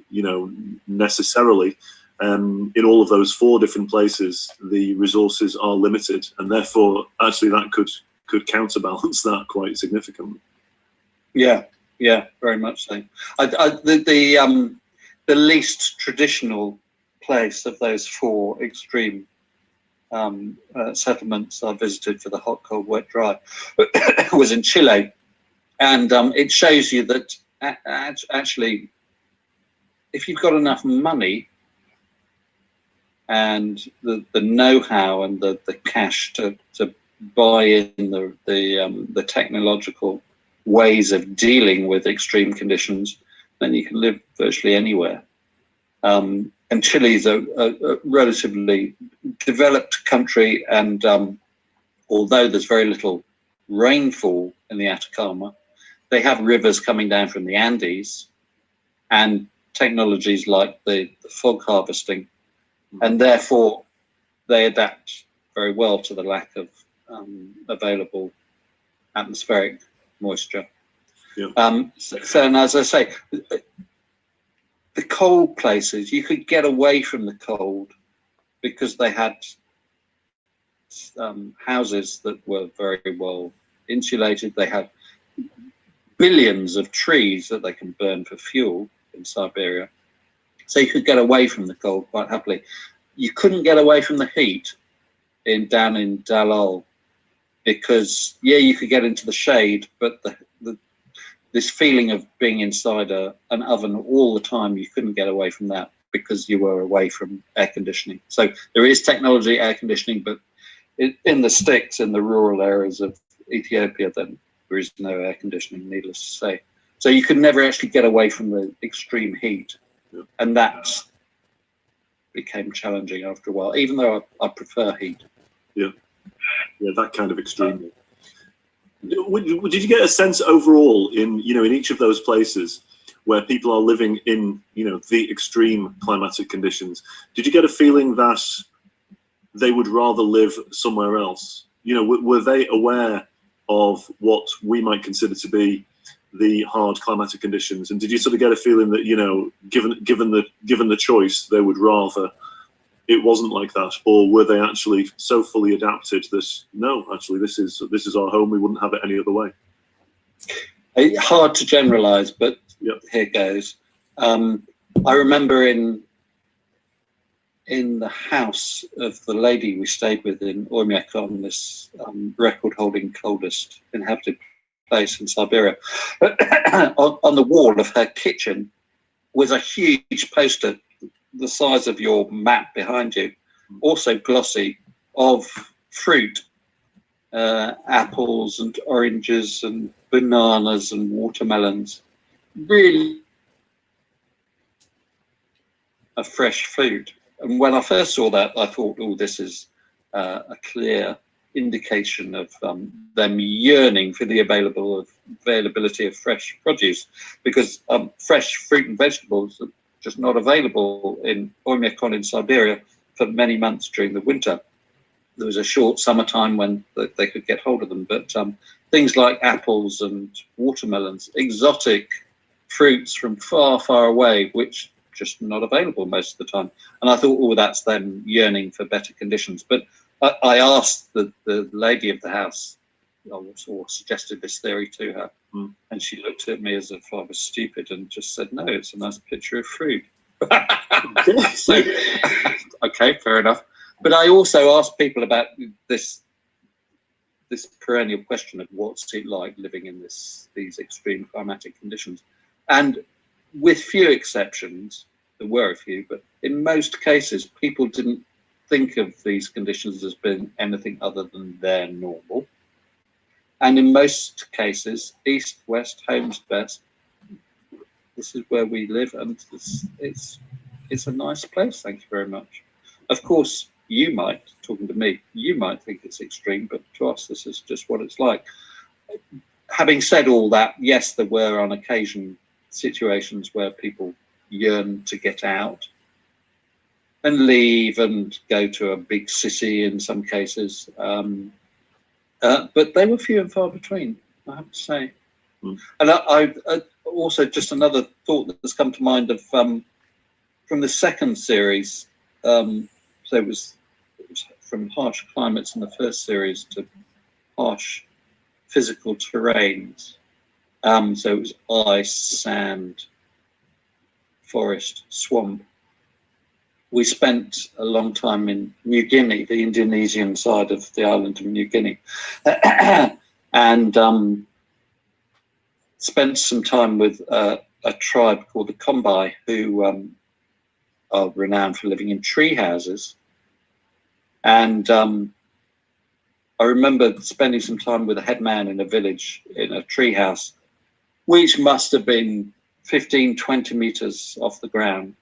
you know, necessarily in all of those 4 different places, the resources are limited, and therefore actually that could counterbalance that quite significantly. Yeah, very much so. The least traditional place of those 4 extreme settlements I visited for the hot, cold, wet, dry was in Chile, and it shows you that actually, if you've got enough money and the know-how and the cash to buy in the technological ways of dealing with extreme conditions, then you can live virtually anywhere. And Chile is a relatively developed country, and although there's very little rainfall in the Atacama, they have rivers coming down from the Andes and technologies like the fog harvesting, and therefore they adapt very well to the lack of available atmospheric moisture. Yeah. So, and as I say, the cold places, you could get away from the cold because they had houses that were very well insulated. They had billions of trees that they can burn for fuel in Siberia. So you could get away from the cold quite happily. You couldn't get away from the heat down in Dalal because, yeah, you could get into the shade, but this feeling of being inside an oven all the time, you couldn't get away from that because you were away from air conditioning. So there is technology, air conditioning, but in the sticks, in the rural areas of Ethiopia, then there is no air conditioning, needless to say. So you could never actually get away from the extreme heat. Yeah. And that became challenging after a while, even though I prefer heat. Yeah, that kind of extreme. Did you get a sense overall in each of those places where people are living in the extreme climatic conditions? Did you get a feeling that they would rather live somewhere else? Were they aware of what we might consider to be the hard climatic conditions? And did you sort of get a feeling that given the choice, they would rather it wasn't like that, or were they actually so fully adapted that no, actually this is our home, we wouldn't have it any other way? Hard to generalize, but yep. Here goes. I remember in the house of the lady we stayed with in Oymyakon, this record-holding coldest inhabited place in Siberia, on the wall of her kitchen was a huge poster the size of your map behind you, also glossy, of fruit, apples and oranges and bananas and watermelons, really a fresh food. And when I first saw that, I thought, oh, this is a clear indication of them yearning for the availability of fresh produce, because fresh fruit and vegetables are just not available in Oymyakon in Siberia for many months during the winter. There was a short summertime when they could get hold of them, but things like apples and watermelons, exotic fruits from far, far away, which just not available most of the time. And I thought, oh, that's them yearning for better conditions. But I asked the lady of the house or suggested this theory to her, and she looked at me as if I was stupid and just said, "No, it's a nice picture of fruit." So, okay, fair enough. But I also asked people about this perennial question of what's it like living in these extreme climatic conditions, and with few exceptions, there were a few, but in most cases, people didn't think of these conditions as being anything other than their normal. And in most cases, east, west, home's best. This is where we live, and it's a nice place. Thank you very much. Of course, you might, talking to me, you might think it's extreme, but to us, this is just what it's like. Having said all that, yes, there were on occasion situations where people yearn to get out and leave and go to a big city in some cases. But they were few and far between, I have to say. And I also, just another thought that's come to mind of from the second series. So it was from harsh climates in the first series to harsh physical terrains. So it was ice, sand, forest, swamp. We spent a long time in New Guinea, the Indonesian side of the island of New Guinea, and spent some time with a tribe called the Kombai, who are renowned for living in tree houses. And I remember spending some time with a headman in a village in a tree house, which must have been 15, 20 meters off the ground.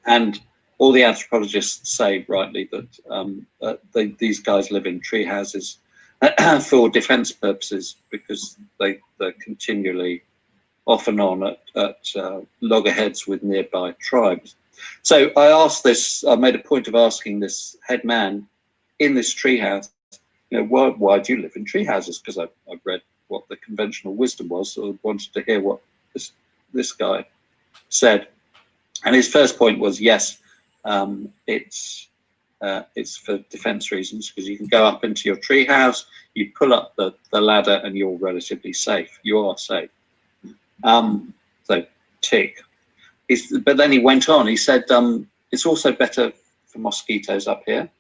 And all the anthropologists say rightly that these guys live in tree houses for defense purposes, because they're continually off and on at loggerheads with nearby tribes. So I made a point of asking this headman in this tree house, why do you live in tree houses? Because I've read what the conventional wisdom was, so I wanted to hear what this guy said. And his first point was, yes, it's for defense reasons, because you can go up into your tree house, you pull up the ladder, and you're relatively safe. You are safe. So tick. But then he went on. He said it's also better for mosquitoes up here,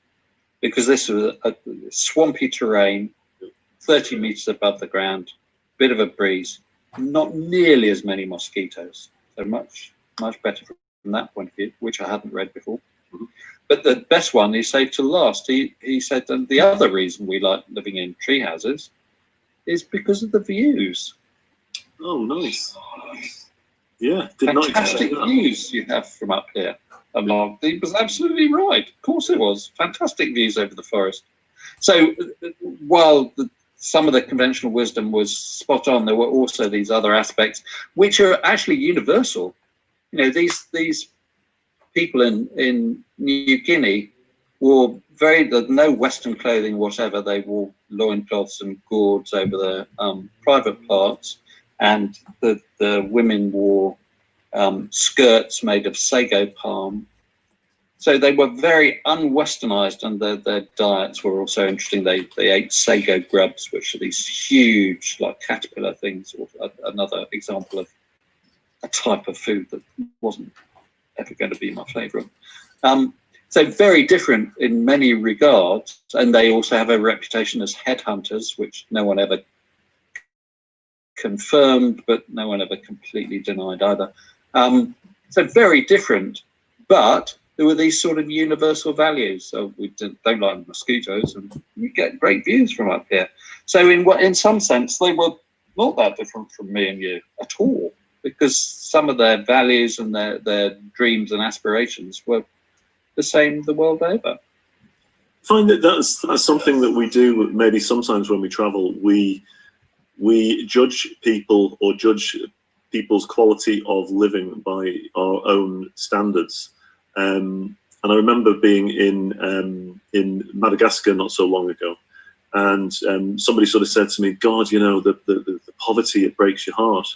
because this was a swampy terrain, 30 meters above the ground, bit of a breeze, not nearly as many mosquitoes. So much better from that point of view, which I hadn't read before. But the best one he saved to last. He said the other reason we like living in tree houses is because of the views. Oh, nice. Yeah, fantastic views you have from up here. He was absolutely right. Of course it was. Fantastic views over the forest. So while some of the conventional wisdom was spot on, there were also these other aspects which are actually universal. These people in New Guinea wore no Western clothing whatever. They wore loincloths and gourds over their private parts, and the women wore skirts made of sago palm. So they were very unwesternized, and their diets were also interesting. They ate sago grubs, which are these huge, like caterpillar things, or another example of a type of food that wasn't ever going to be my favourite. So very different in many regards, and they also have a reputation as headhunters, which no one ever confirmed, but no one ever completely denied either. So very different, but there were these sort of universal values. So we don't like mosquitoes, and you get great views from up here. So in some sense, they were not that different from me and you at all, because some of their values and their dreams and aspirations were the same the world over. I find that's something that we do maybe sometimes when we travel. We judge people or judge people's quality of living by our own standards. And I remember being in Madagascar not so long ago, and somebody sort of said to me, "God, the poverty, it breaks your heart."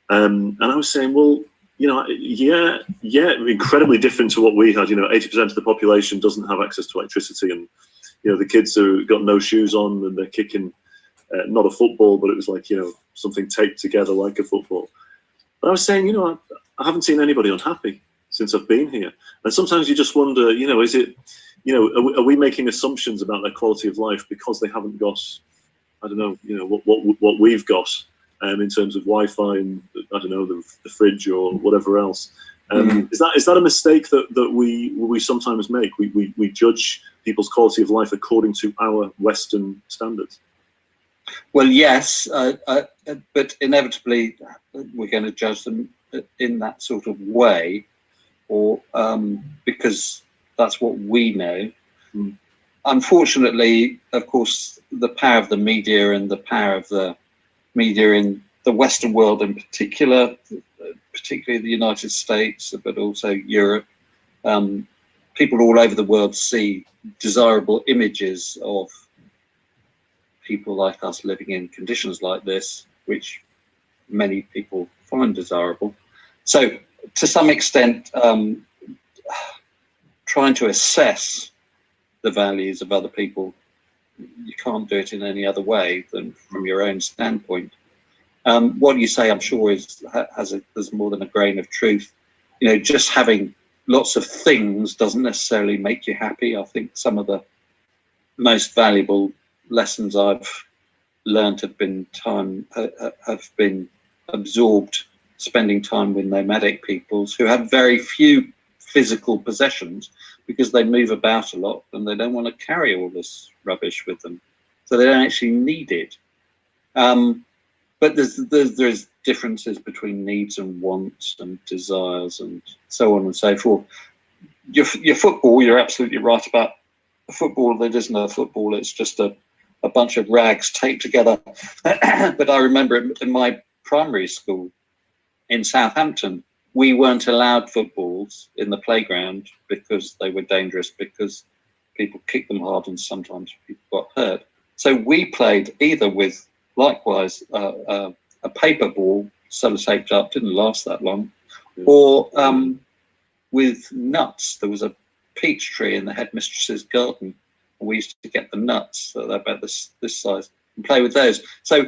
And I was saying, well, yeah, incredibly different to what we had. 80% of the population doesn't have access to electricity, and the kids have got no shoes on, and they're kicking not a football, but it was like, you know, something taped together like a football. But I was saying, you know, I haven't seen anybody unhappy since I've been here. And sometimes you just wonder, you know, is it, you know, are we making assumptions about their quality of life because they haven't got, I don't know, you know, what we've got in terms of Wi-Fi and, I don't know, the fridge or whatever else. Is that a mistake that we sometimes make? We judge people's quality of life according to our Western standards. Well, yes, but inevitably we're going to judge them in that sort of way, or because that's what we know. Unfortunately, of course, the power of the media and the power of the media in the Western world in particular, particularly the United States, but also Europe, people all over the world see desirable images of people like us living in conditions like this, which many people find desirable. So to some extent, trying to assess the values of other people, you can't do it in any other way than from your own standpoint. What you say, I'm sure, there's more than a grain of truth. You know, just having lots of things doesn't necessarily make you happy. I think some of the most valuable lessons I've learned have been absorbed spending time with nomadic peoples who have very few physical possessions because they move about a lot and they don't want to carry all this rubbish with them, so they don't actually need it. But there's differences between needs and wants and desires and so on and so forth. Your football, you're absolutely right about a football. That isn't a football, it's just a bunch of rags taped together. But I remember in my primary school in Southampton, we weren't allowed footballs in the playground because they were dangerous, because people kicked them hard and sometimes people got hurt. So we played either with, likewise, a paper ball sellotaped up, didn't last that long, or with nuts. There was a peach tree in the headmistress's garden, and we used to get the nuts, so they're about this size, and play with those. So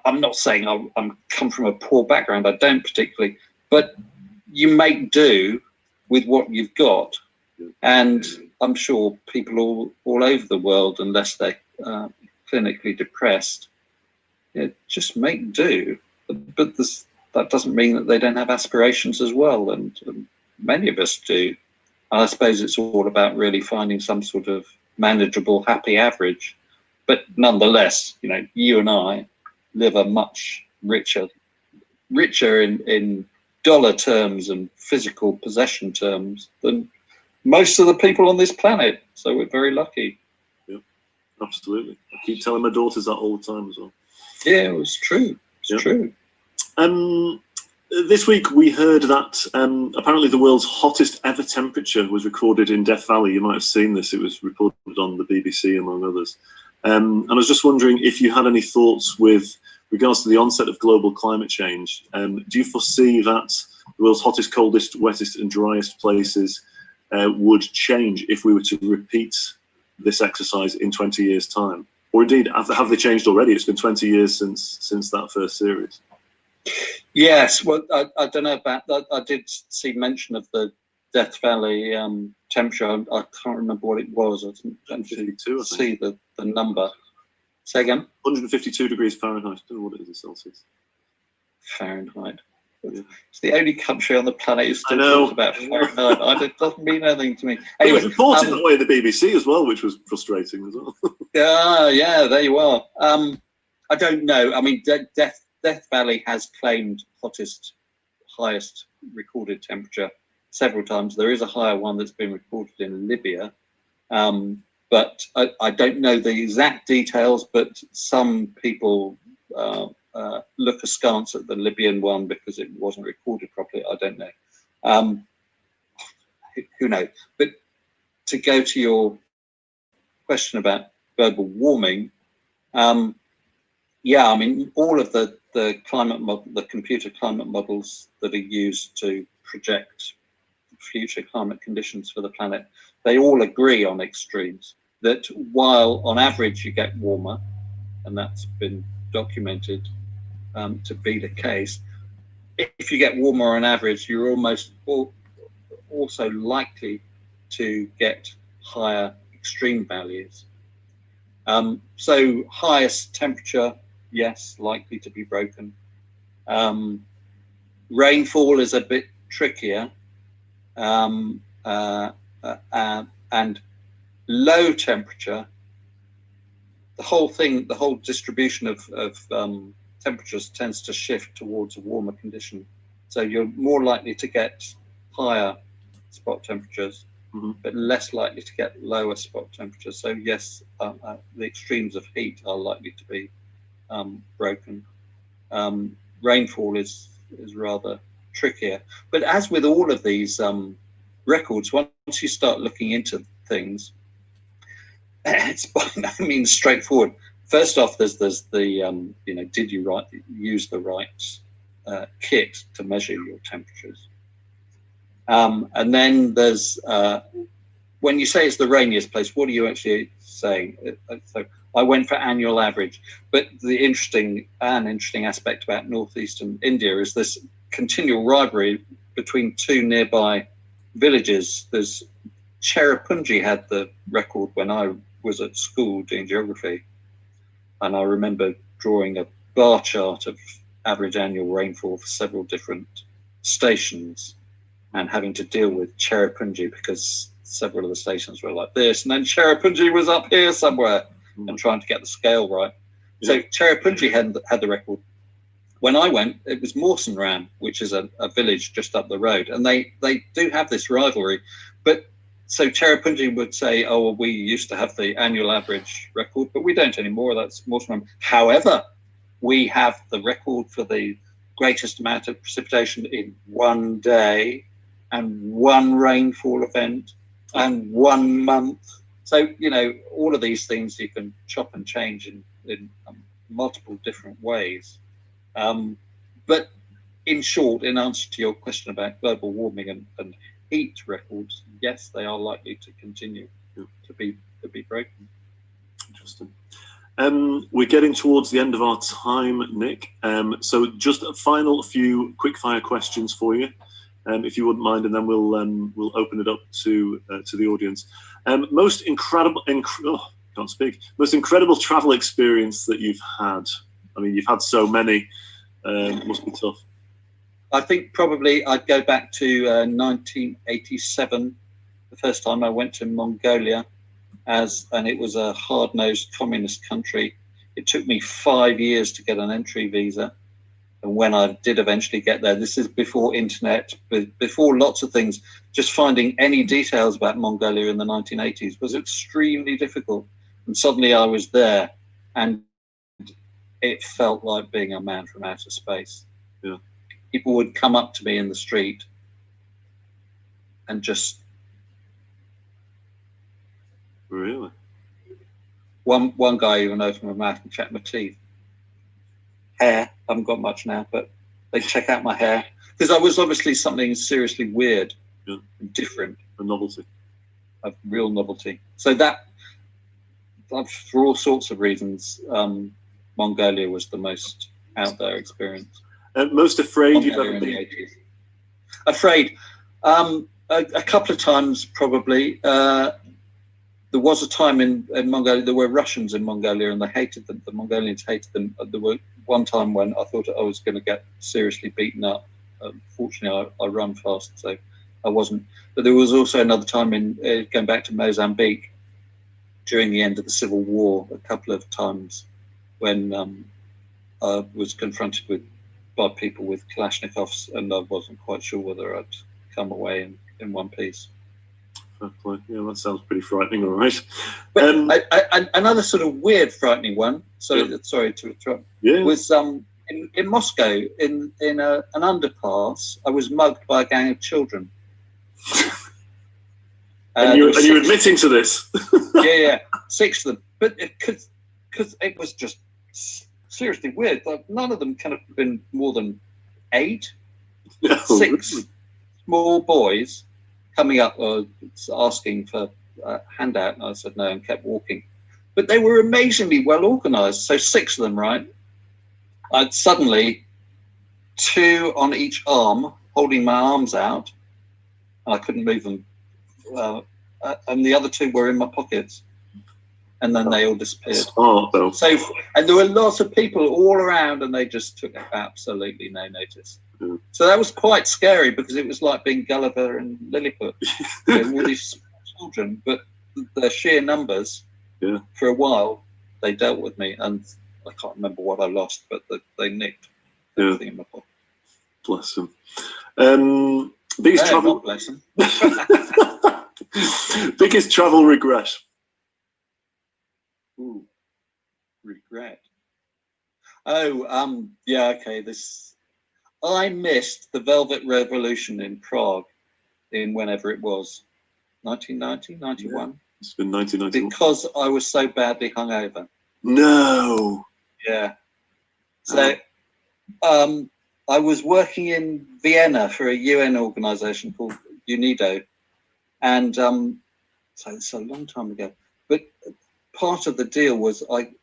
I'm not saying I'm come from a poor background, I don't particularly, but you make do with what you've got. And I'm sure people all over the world, unless they're clinically depressed, just make do. But that doesn't mean that they don't have aspirations as well, and many of us do. I suppose it's all about really finding some sort of manageable, happy average. But nonetheless, you know, you and I live a much richer in dollar terms and physical possession terms than most of the people on this planet. So we're very lucky. Yeah, absolutely. I keep telling my daughters that all the time as well. Yeah, it was true. It's true. This week we heard that apparently the world's hottest ever temperature was recorded in Death Valley. You might have seen this. It was reported on the BBC, among others. And I was just wondering if you had any thoughts with regards to the onset of global climate change. Do you foresee that the world's hottest, coldest, wettest and driest places would change if we were to repeat this exercise in 20 years' time? Or indeed, have they changed already? It's been 20 years since that first series. Yes, well, I don't know about that. I did see mention of the Death Valley temperature. I can't remember what it was. I didn't actually see the number. Say again? 152 degrees Fahrenheit. I don't know what it is in Celsius. Fahrenheit. Yeah. It's the only country on the planet who still talks about Fahrenheit. It doesn't mean anything to me. Anyway, it was reported that way in the BBC as well, which was frustrating as well. Yeah, there you are. I don't know. I mean, Death Valley has claimed highest recorded temperature several times. There is a higher one that's been recorded in Libya, but I don't know the exact details. But some people look askance at the Libyan one because it wasn't recorded properly. I don't know. Who knows? But to go to your question about global warming, yeah, I mean, all of the climate model, the computer climate models that are used to project future climate conditions for the planet, they all agree on extremes. That while on average you get warmer, and that's been documented to be the case. If you get warmer on average, you're also likely to get higher extreme values. So highest temperature, yes, likely to be broken. Rainfall is a bit trickier, and low temperature, the whole distribution of temperatures tends to shift towards a warmer condition. So you're more likely to get higher spot temperatures, but less likely to get lower spot temperatures. So yes, the extremes of heat are likely to be broken. Rainfall is rather trickier. But as with all of these records, once you start looking into things, it's by no means straightforward. First off, there's the did you use the right kit to measure your temperatures? And then there's when you say it's the rainiest place, what are you actually saying? So I went for annual average, but the interesting aspect about northeastern India is this continual rivalry between two nearby villages. There's Cherrapunji had the record when I was at school doing geography, and I remember drawing a bar chart of average annual rainfall for several different stations and having to deal with Cherrapunji because several of the stations were like this, and then Cherrapunji was up here somewhere and trying to get the scale right. So Cherrapunji had the record. When I went, it was Mawsonram, which is a village just up the road, and they do have this rivalry. But so Cherrapunji would say, oh, well, we used to have the annual average record, but we don't anymore. That's Mawsonram. However, we have the record for the greatest amount of precipitation in one day and one rainfall event and 1 month. So, all of these things you can chop and change in multiple different ways. But in short, in answer to your question about global warming and heat records, yes, they are likely to continue to be broken. Interesting. We're getting towards the end of our time, Nick. So just a final few quick-fire questions for you, if you wouldn't mind, and then we'll open it up to the audience. Most incredible travel experience that you've had. I mean, you've had so many. Must be tough. I think probably I'd go back to 1987, the first time I went to Mongolia, and it was a hard-nosed communist country. It took me 5 years to get an entry visa. And when I did eventually get there, this is before internet, before lots of things, just finding any details about Mongolia in the 1980s was extremely difficult. And suddenly I was there, and it felt like being a man from outer space. Yeah. People would come up to me in the street and just... Really? One guy even opened my mouth and checked my teeth. Hair, I haven't got much now, but they check out my hair. Because I was obviously something seriously weird and different. A novelty. A real novelty. So that, for all sorts of reasons, Mongolia was the most out there experience. Most afraid you've Mongolia ever in the been? 80s. Afraid. A couple of times, probably. There was a time in Mongolia, there were Russians in Mongolia, and they hated them. The Mongolians hated them. There were one time when I thought I was going to get seriously beaten up. Fortunately, I run fast, so I wasn't. But there was also another time going back to Mozambique during the end of the Civil War, a couple of times when I was confronted by people with Kalashnikovs, and I wasn't quite sure whether I'd come away in one piece. Yeah, that sounds pretty frightening, all right. But another sort of weird, frightening one. Sorry to interrupt. Yeah. Was in Moscow in an underpass. I was mugged by a gang of children. And you're admitting to this? Yeah, 6 of them. But because it was just seriously weird. Like, none of them can have been more than 8. 6 small boys coming up asking for a handout, and I said no and kept walking. but they were amazingly well organised. So 6 of them, right? I'd suddenly 2 on each arm, holding my arms out. I couldn't move them. And the other 2 were in my pockets. And then they all disappeared. Smart, though. So, and there were lots of people all around, and they just took absolutely no notice. Yeah. So that was quite scary, because it was like being Gulliver and Lilliput. All these children, but the sheer numbers, for a while, they dealt with me, and I can't remember what I lost, but they nicked everything in my pocket. Bless them. Biggest travel. Not bless them. Biggest travel regret. Ooh, regret. Oh, yeah, okay. I missed the Velvet Revolution in Prague in whenever it was, 1990, 91. Yeah, it's been 1991. Because I was so badly hungover. No. Yeah. So, I was working in Vienna for a UN organisation called UNIDO, and so it's a long time ago. But part of the deal was I'd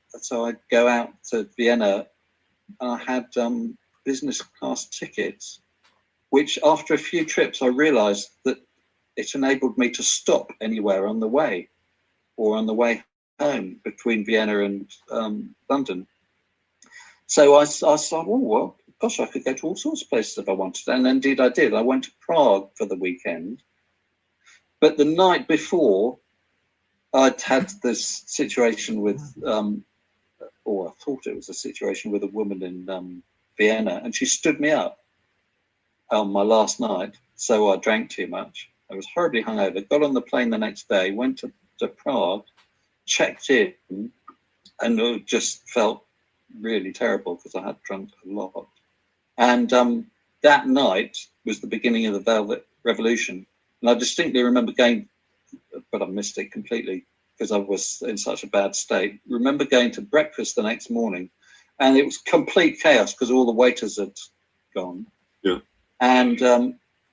go out to Vienna, and I had business class tickets, which after a few trips I realised that it enabled me to stop anywhere on the way, or on the way home between Vienna and London. So I thought, oh well, gosh, I could go to all sorts of places if I wanted, and indeed I did. I went to Prague for the weekend, but the night before, I'd had this situation with, or I thought it was a situation with a woman in Vienna, and she stood me up on my last night. So I drank too much. I was horribly hungover. Got on the plane the next day, went to Prague, checked in, and it just felt really terrible because I had drunk a lot. And that night was the beginning of the Velvet Revolution, and I distinctly remember going, but I missed it completely because I was in such a bad state. Remember going to breakfast the next morning, and it was complete chaos because all the waiters had gone. Yeah. And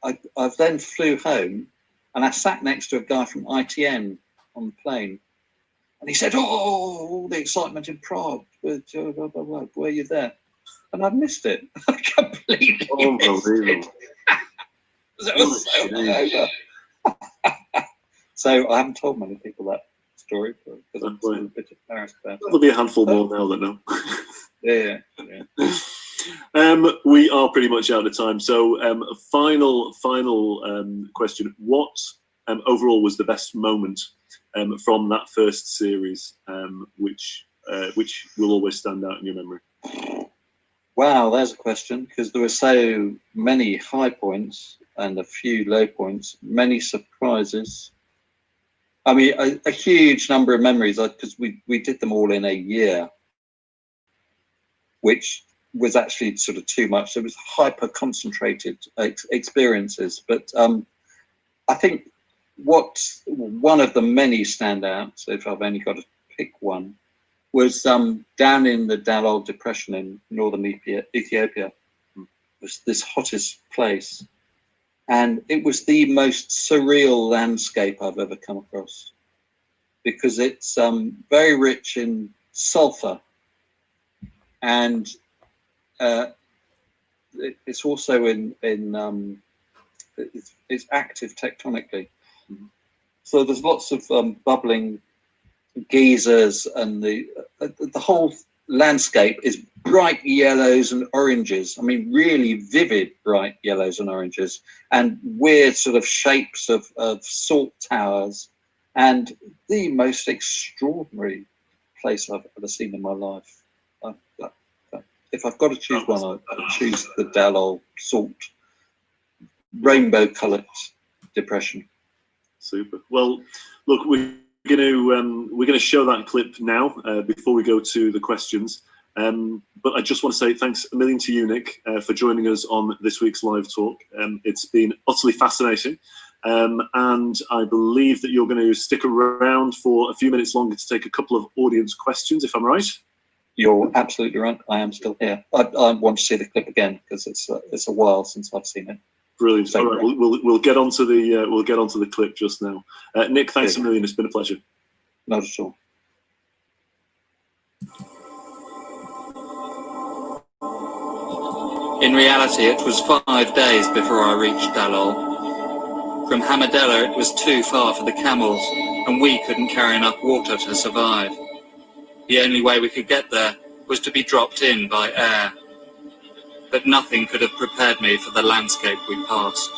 I then flew home, and I sat next to a guy from ITN on the plane, and he said, "Oh, all the excitement in Prague. Were you there?" And I'd missed it. I completely missed it. It was so hungover. So I haven't told many people that story because I'm still a bit embarrassed about it. There'll be a handful more now that know. Yeah. We are pretty much out of time. So final question. What overall was the best moment from that first series, which will always stand out in your memory? Wow, there's a question, because there were so many high points and a few low points, many surprises. I mean, a huge number of memories, because we did them all in a year, which was actually sort of too much. It was hyper concentrated experiences. But I think one of the many standouts, if I've only got to pick one, was down in the Dalol Depression in northern Ethiopia. It was this hottest place. And it was the most surreal landscape I've ever come across, because it's very rich in sulfur, and it's also it's active tectonically. Mm-hmm. So there's lots of bubbling geysers, and the whole landscape is bright yellows and oranges. I mean, really vivid bright yellows and oranges, and weird sort of shapes of salt towers, and the most extraordinary place I've ever seen in my life. If I've got to choose one, I'd choose the Dalol salt, rainbow-coloured depression. Super. Well, look, we're going to show that clip now before we go to the questions. But I just want to say thanks a million to you, Nick, for joining us on this week's live talk. It's been utterly fascinating, and I believe that you're going to stick around for a few minutes longer to take a couple of audience questions, if I'm right. You're absolutely right. I am still here. I want to see the clip again because it's a while since I've seen it. Brilliant. So, all right, we'll get onto the clip just now. Nick, thanks a million. It's been a pleasure. Not at all. In reality, it was 5 days before I reached Dalol. From Hamadella, it was too far for the camels, and we couldn't carry enough water to survive. The only way we could get there was to be dropped in by air. But nothing could have prepared me for the landscape we passed.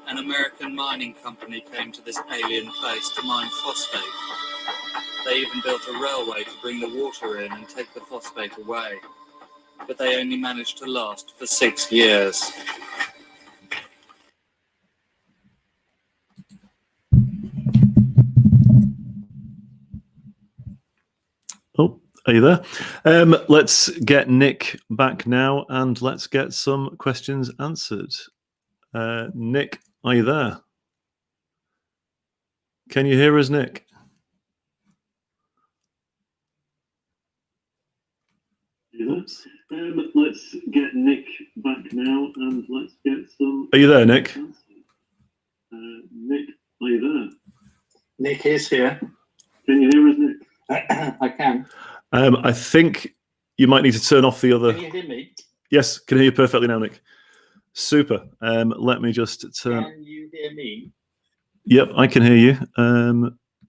An American mining company came to this alien place to mine phosphate. They even built a railway to bring the water in and take the phosphate away. But they only managed to last for 6 years. Oh, are you there? Let's get Nick back now and let's get some questions answered. Nick, are you there? Can you hear us, Nick? Let's get Nick back now and let's get some... Are you there, Nick? Nick, are you there? Nick is here. Can you hear us, Nick? I can. I think you might need to turn off the other... Can you hear me? Yes, can hear you perfectly now, Nick. Super. Let me just turn... Can you hear me? Yep, I can hear you.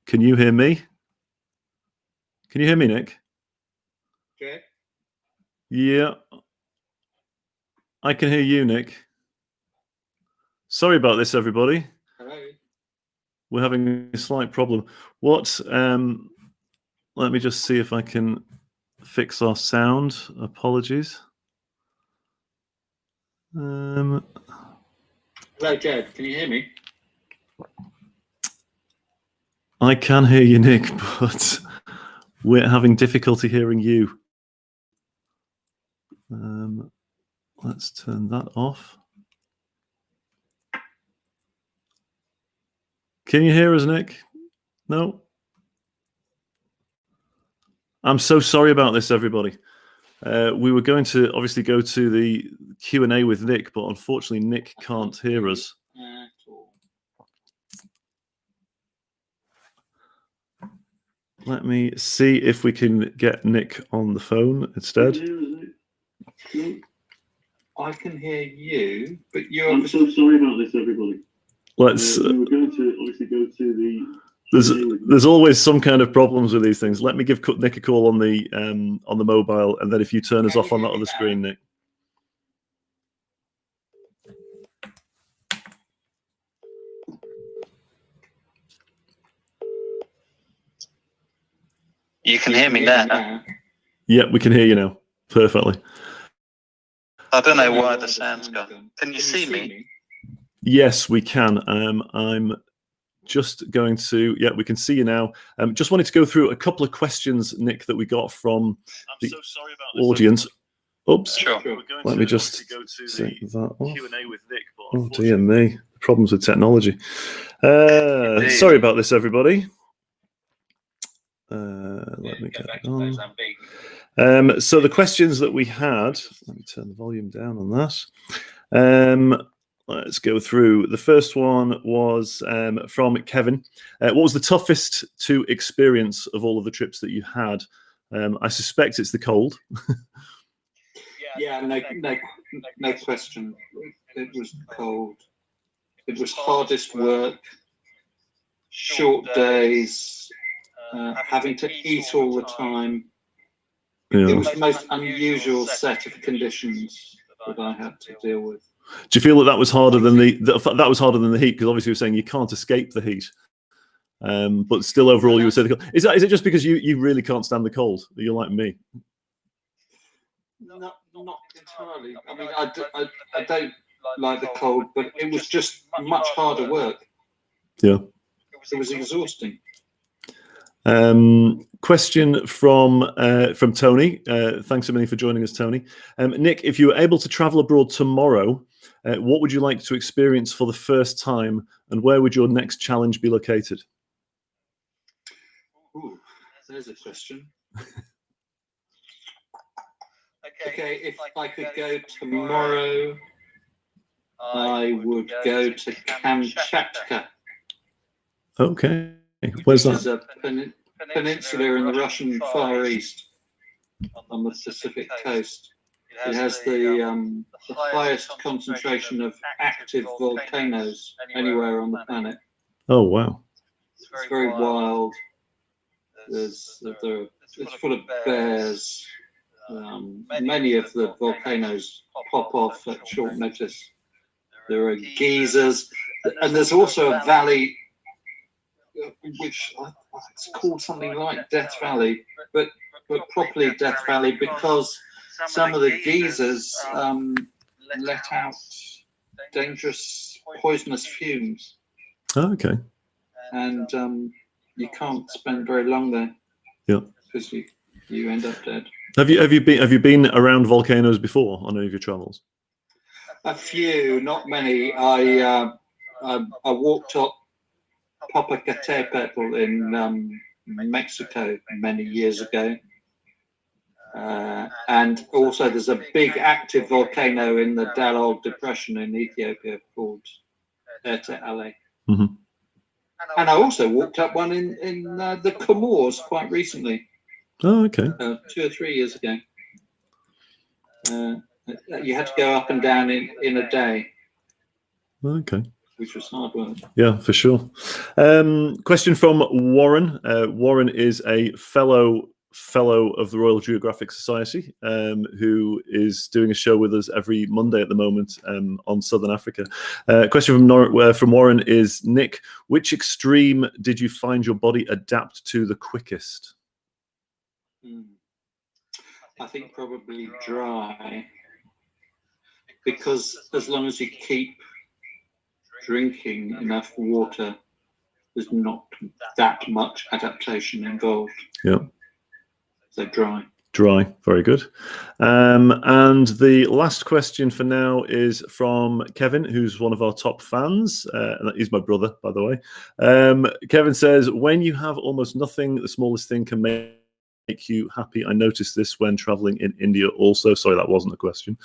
Can you hear me? Can you hear me, Nick? Okay. Yeah. I can hear you, Nick. Sorry about this, everybody. Hello. We're having a slight problem. What? Let me just see if I can fix our sound. Apologies. Hello, Jed. Can you hear me? I can hear you, Nick, but we're having difficulty hearing you. Let's turn that off. Can you hear us, Nick? No? I'm so sorry about this, everybody. We were going to obviously go to the Q&A with Nick, but unfortunately Nick can't hear us. Let me see if we can get Nick on the phone instead. I can hear you, but you're... I'm so sorry about this, everybody. Let's... we were going to obviously go to the... There's always some kind of problems with these things. Let me give Nick a call on the mobile, and then if you turn us off on that other screen, Nick. You can hear me now. Yeah, we can hear you now. Perfectly. I don't know why the sound's gone. Can you see me? Yes, we can. I'm just going to... Yeah, we can see you now. Just wanted to go through a couple of questions, Nick, that we got from the audience. Oops. Sure. Let me just take that off. Oh, dear me. Problems with technology. Sorry about this, everybody. Let me get it on. So the questions that we had, let me turn the volume down on that. Let's go through. The first one was from Kevin. What was the toughest to experience of all of the trips that you had? I suspect it's the cold. Yeah, no question. It was cold. It was hardest work, short days, having to eat all the time. Yeah. It was the most unusual set of conditions that I had to deal with. Do you feel that was harder than that was harder than the heat? Because obviously you're saying you can't escape the heat, but still overall you would say the cold. Is it just because you really can't stand the cold? You're like me. Not entirely. I mean, I don't like the cold, but it was just much harder work. Yeah. It was exhausting. Question from Tony. Thanks a million for joining us, Tony. Nick, if you were able to travel abroad tomorrow, what would you like to experience for the first time, and where would your next challenge be located? Ooh, there's a question. Okay, if I could go tomorrow, I would go to Kamchatka. Okay, where's Which is that? a peninsula in the Russian Far East on the Pacific coast. It has the highest concentration of active volcanoes anywhere on the planet. Oh, wow. It's very wild. It's full of bears. Many of the volcanoes pop off at short notice. There are geysers, and there's also a valley which it's called something like Death Valley, but properly Death Valley because some of the geysers let out dangerous, poisonous fumes. Oh, okay. And you can't spend very long there. Yeah. Because you end up dead. Have you been around volcanoes before on any of your travels? A few, not many. I walked up Popocatépetl in Mexico many years ago, and also there's a big active volcano in the Dalol Depression in Ethiopia called Erte Ale. Mm-hmm. And I also walked up one in the Comores quite recently. Oh, okay. 2 or 3 years ago. You had to go up and down in a day. Okay. Which was hard work. Yeah, for sure. Question from Warren. Warren is a fellow of the Royal Geographic Society, who is doing a show with us every Monday at the moment on Southern Africa. Question from Warren is, Nick, which extreme did you find your body adapt to the quickest? I think probably dry, because as long as you keep drinking enough water, there's not that much adaptation involved. Yeah. So dry. Dry, very good. And the last question for now is from Kevin, who's one of our top fans. He's my brother, by the way. Kevin says, when you have almost nothing, the smallest thing can make you happy. I noticed this when traveling in India also. Sorry, that wasn't a question.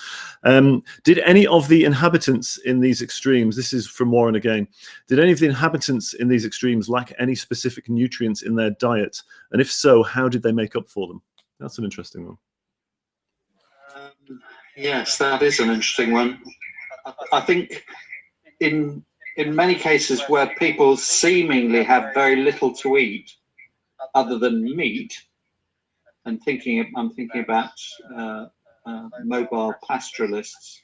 Did any of the inhabitants in these extremes, this is from Warren again, did any of the inhabitants in these extremes lack any specific nutrients in their diet? And if so, how did they make up for them? That's an interesting one. Yes, that is an interesting one. I think in many cases where people seemingly have very little to eat other than meat, and I'm thinking about mobile pastoralists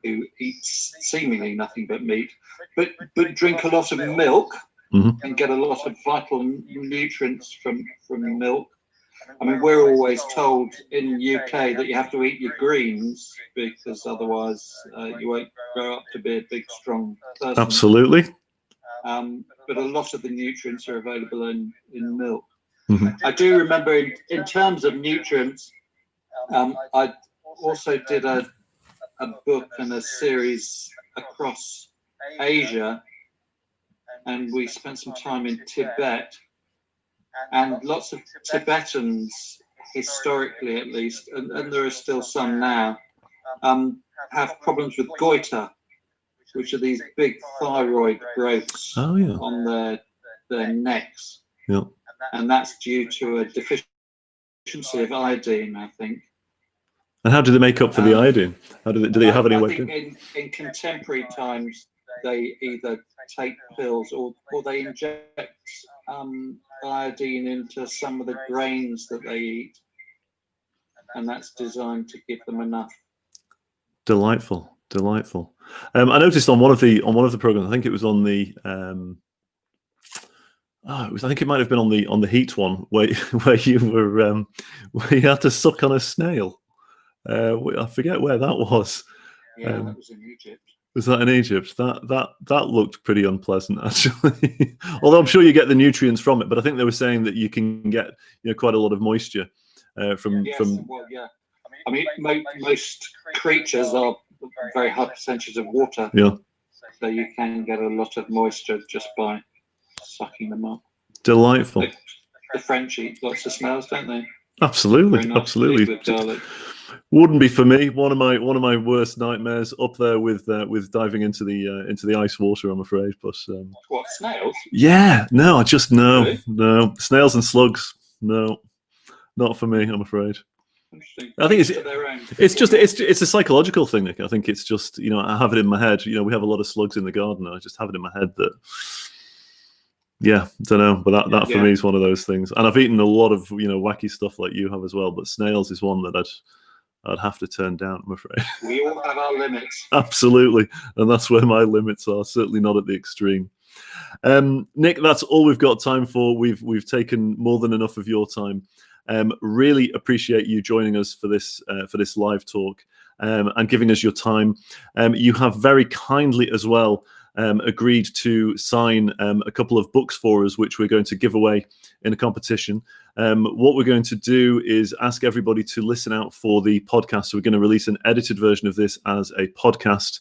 who eat seemingly nothing but meat, but drink a lot of milk and get a lot of vital nutrients from milk. I mean, we're always told in the UK that you have to eat your greens because otherwise you won't grow up to be a big, strong person. Absolutely. But a lot of the nutrients are available in milk. I do remember in terms of nutrients, I also did a book and a series across Asia, and we spent some time in Tibet, and lots of Tibetans, historically at least, and there are still some now, have problems with goiter, which are these big thyroid growths on their necks. Yeah. And that's due to a deficiency of iodine, I think. And how do they make up for the iodine? How do they have any way? I think in contemporary times, they either take pills or they inject iodine into some of the grains that they eat, and that's designed to give them enough. Delightful. I noticed on one of the programs, I think it was on the I think it might have been on the heat one where you were where you had to suck on a snail. I forget where that was. Yeah, that was in Egypt. Was that in Egypt? That looked pretty unpleasant, actually. Although I'm sure you get the nutrients from it, but I think they were saying that you can get quite a lot of moisture from. Well, yeah. I mean, most creatures are very high percentages of water. Yeah. So you can get a lot of moisture just by sucking them up. Delightful. The French eat lots of snails, don't they? Absolutely, Very nice absolutely. with garlic. Wouldn't be for me. One of my worst nightmares, up there with diving into the ice water, I'm afraid. But What, snails? yeah, no, I just no, Really? no snails and slugs. No, not for me, I'm afraid. Interesting. I think it's a psychological thing, Nick. I think it's just I have it in my head. We have a lot of slugs in the garden. And I just have it in my head that. Yeah, don't know, but that for me is one of those things. And I've eaten a lot of wacky stuff like you have as well. But snails is one that I'd have to turn down, I'm afraid. We all have our limits. Absolutely, and that's where my limits are. Certainly not at the extreme. Nick, that's all we've got time for. We've taken more than enough of your time. Really appreciate you joining us for this live talk and giving us your time. You have very kindly as well agreed to sign a couple of books for us, which we're going to give away in a competition. What we're going to do is ask everybody to listen out for the podcast. So we're going to release an edited version of this as a podcast,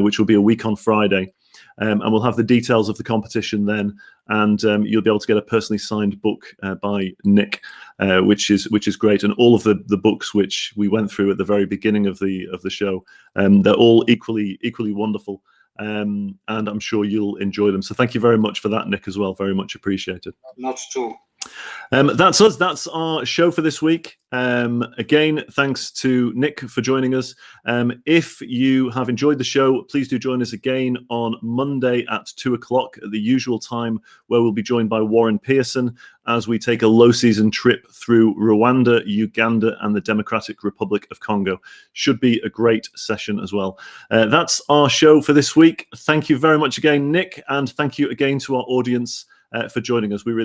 which will be a week on Friday. And we'll have the details of the competition then, and you'll be able to get a personally signed book by Nick, which is great. And all of the books which we went through at the very beginning of the show, they're all equally wonderful. And I'm sure you'll enjoy them. So thank you very much for that, Nick, as well. Very much appreciated. Not at all. That's us. That's our show for this week. Again, thanks to Nick for joining us. If you have enjoyed the show, please do join us again on Monday at 2:00 at the usual time, where we'll be joined by Warren Pearson as we take a low season trip through Rwanda, Uganda, and the Democratic Republic of Congo. Should be a great session as well. That's our show for this week. Thank you very much again, Nick, and thank you again to our audience for joining us. We really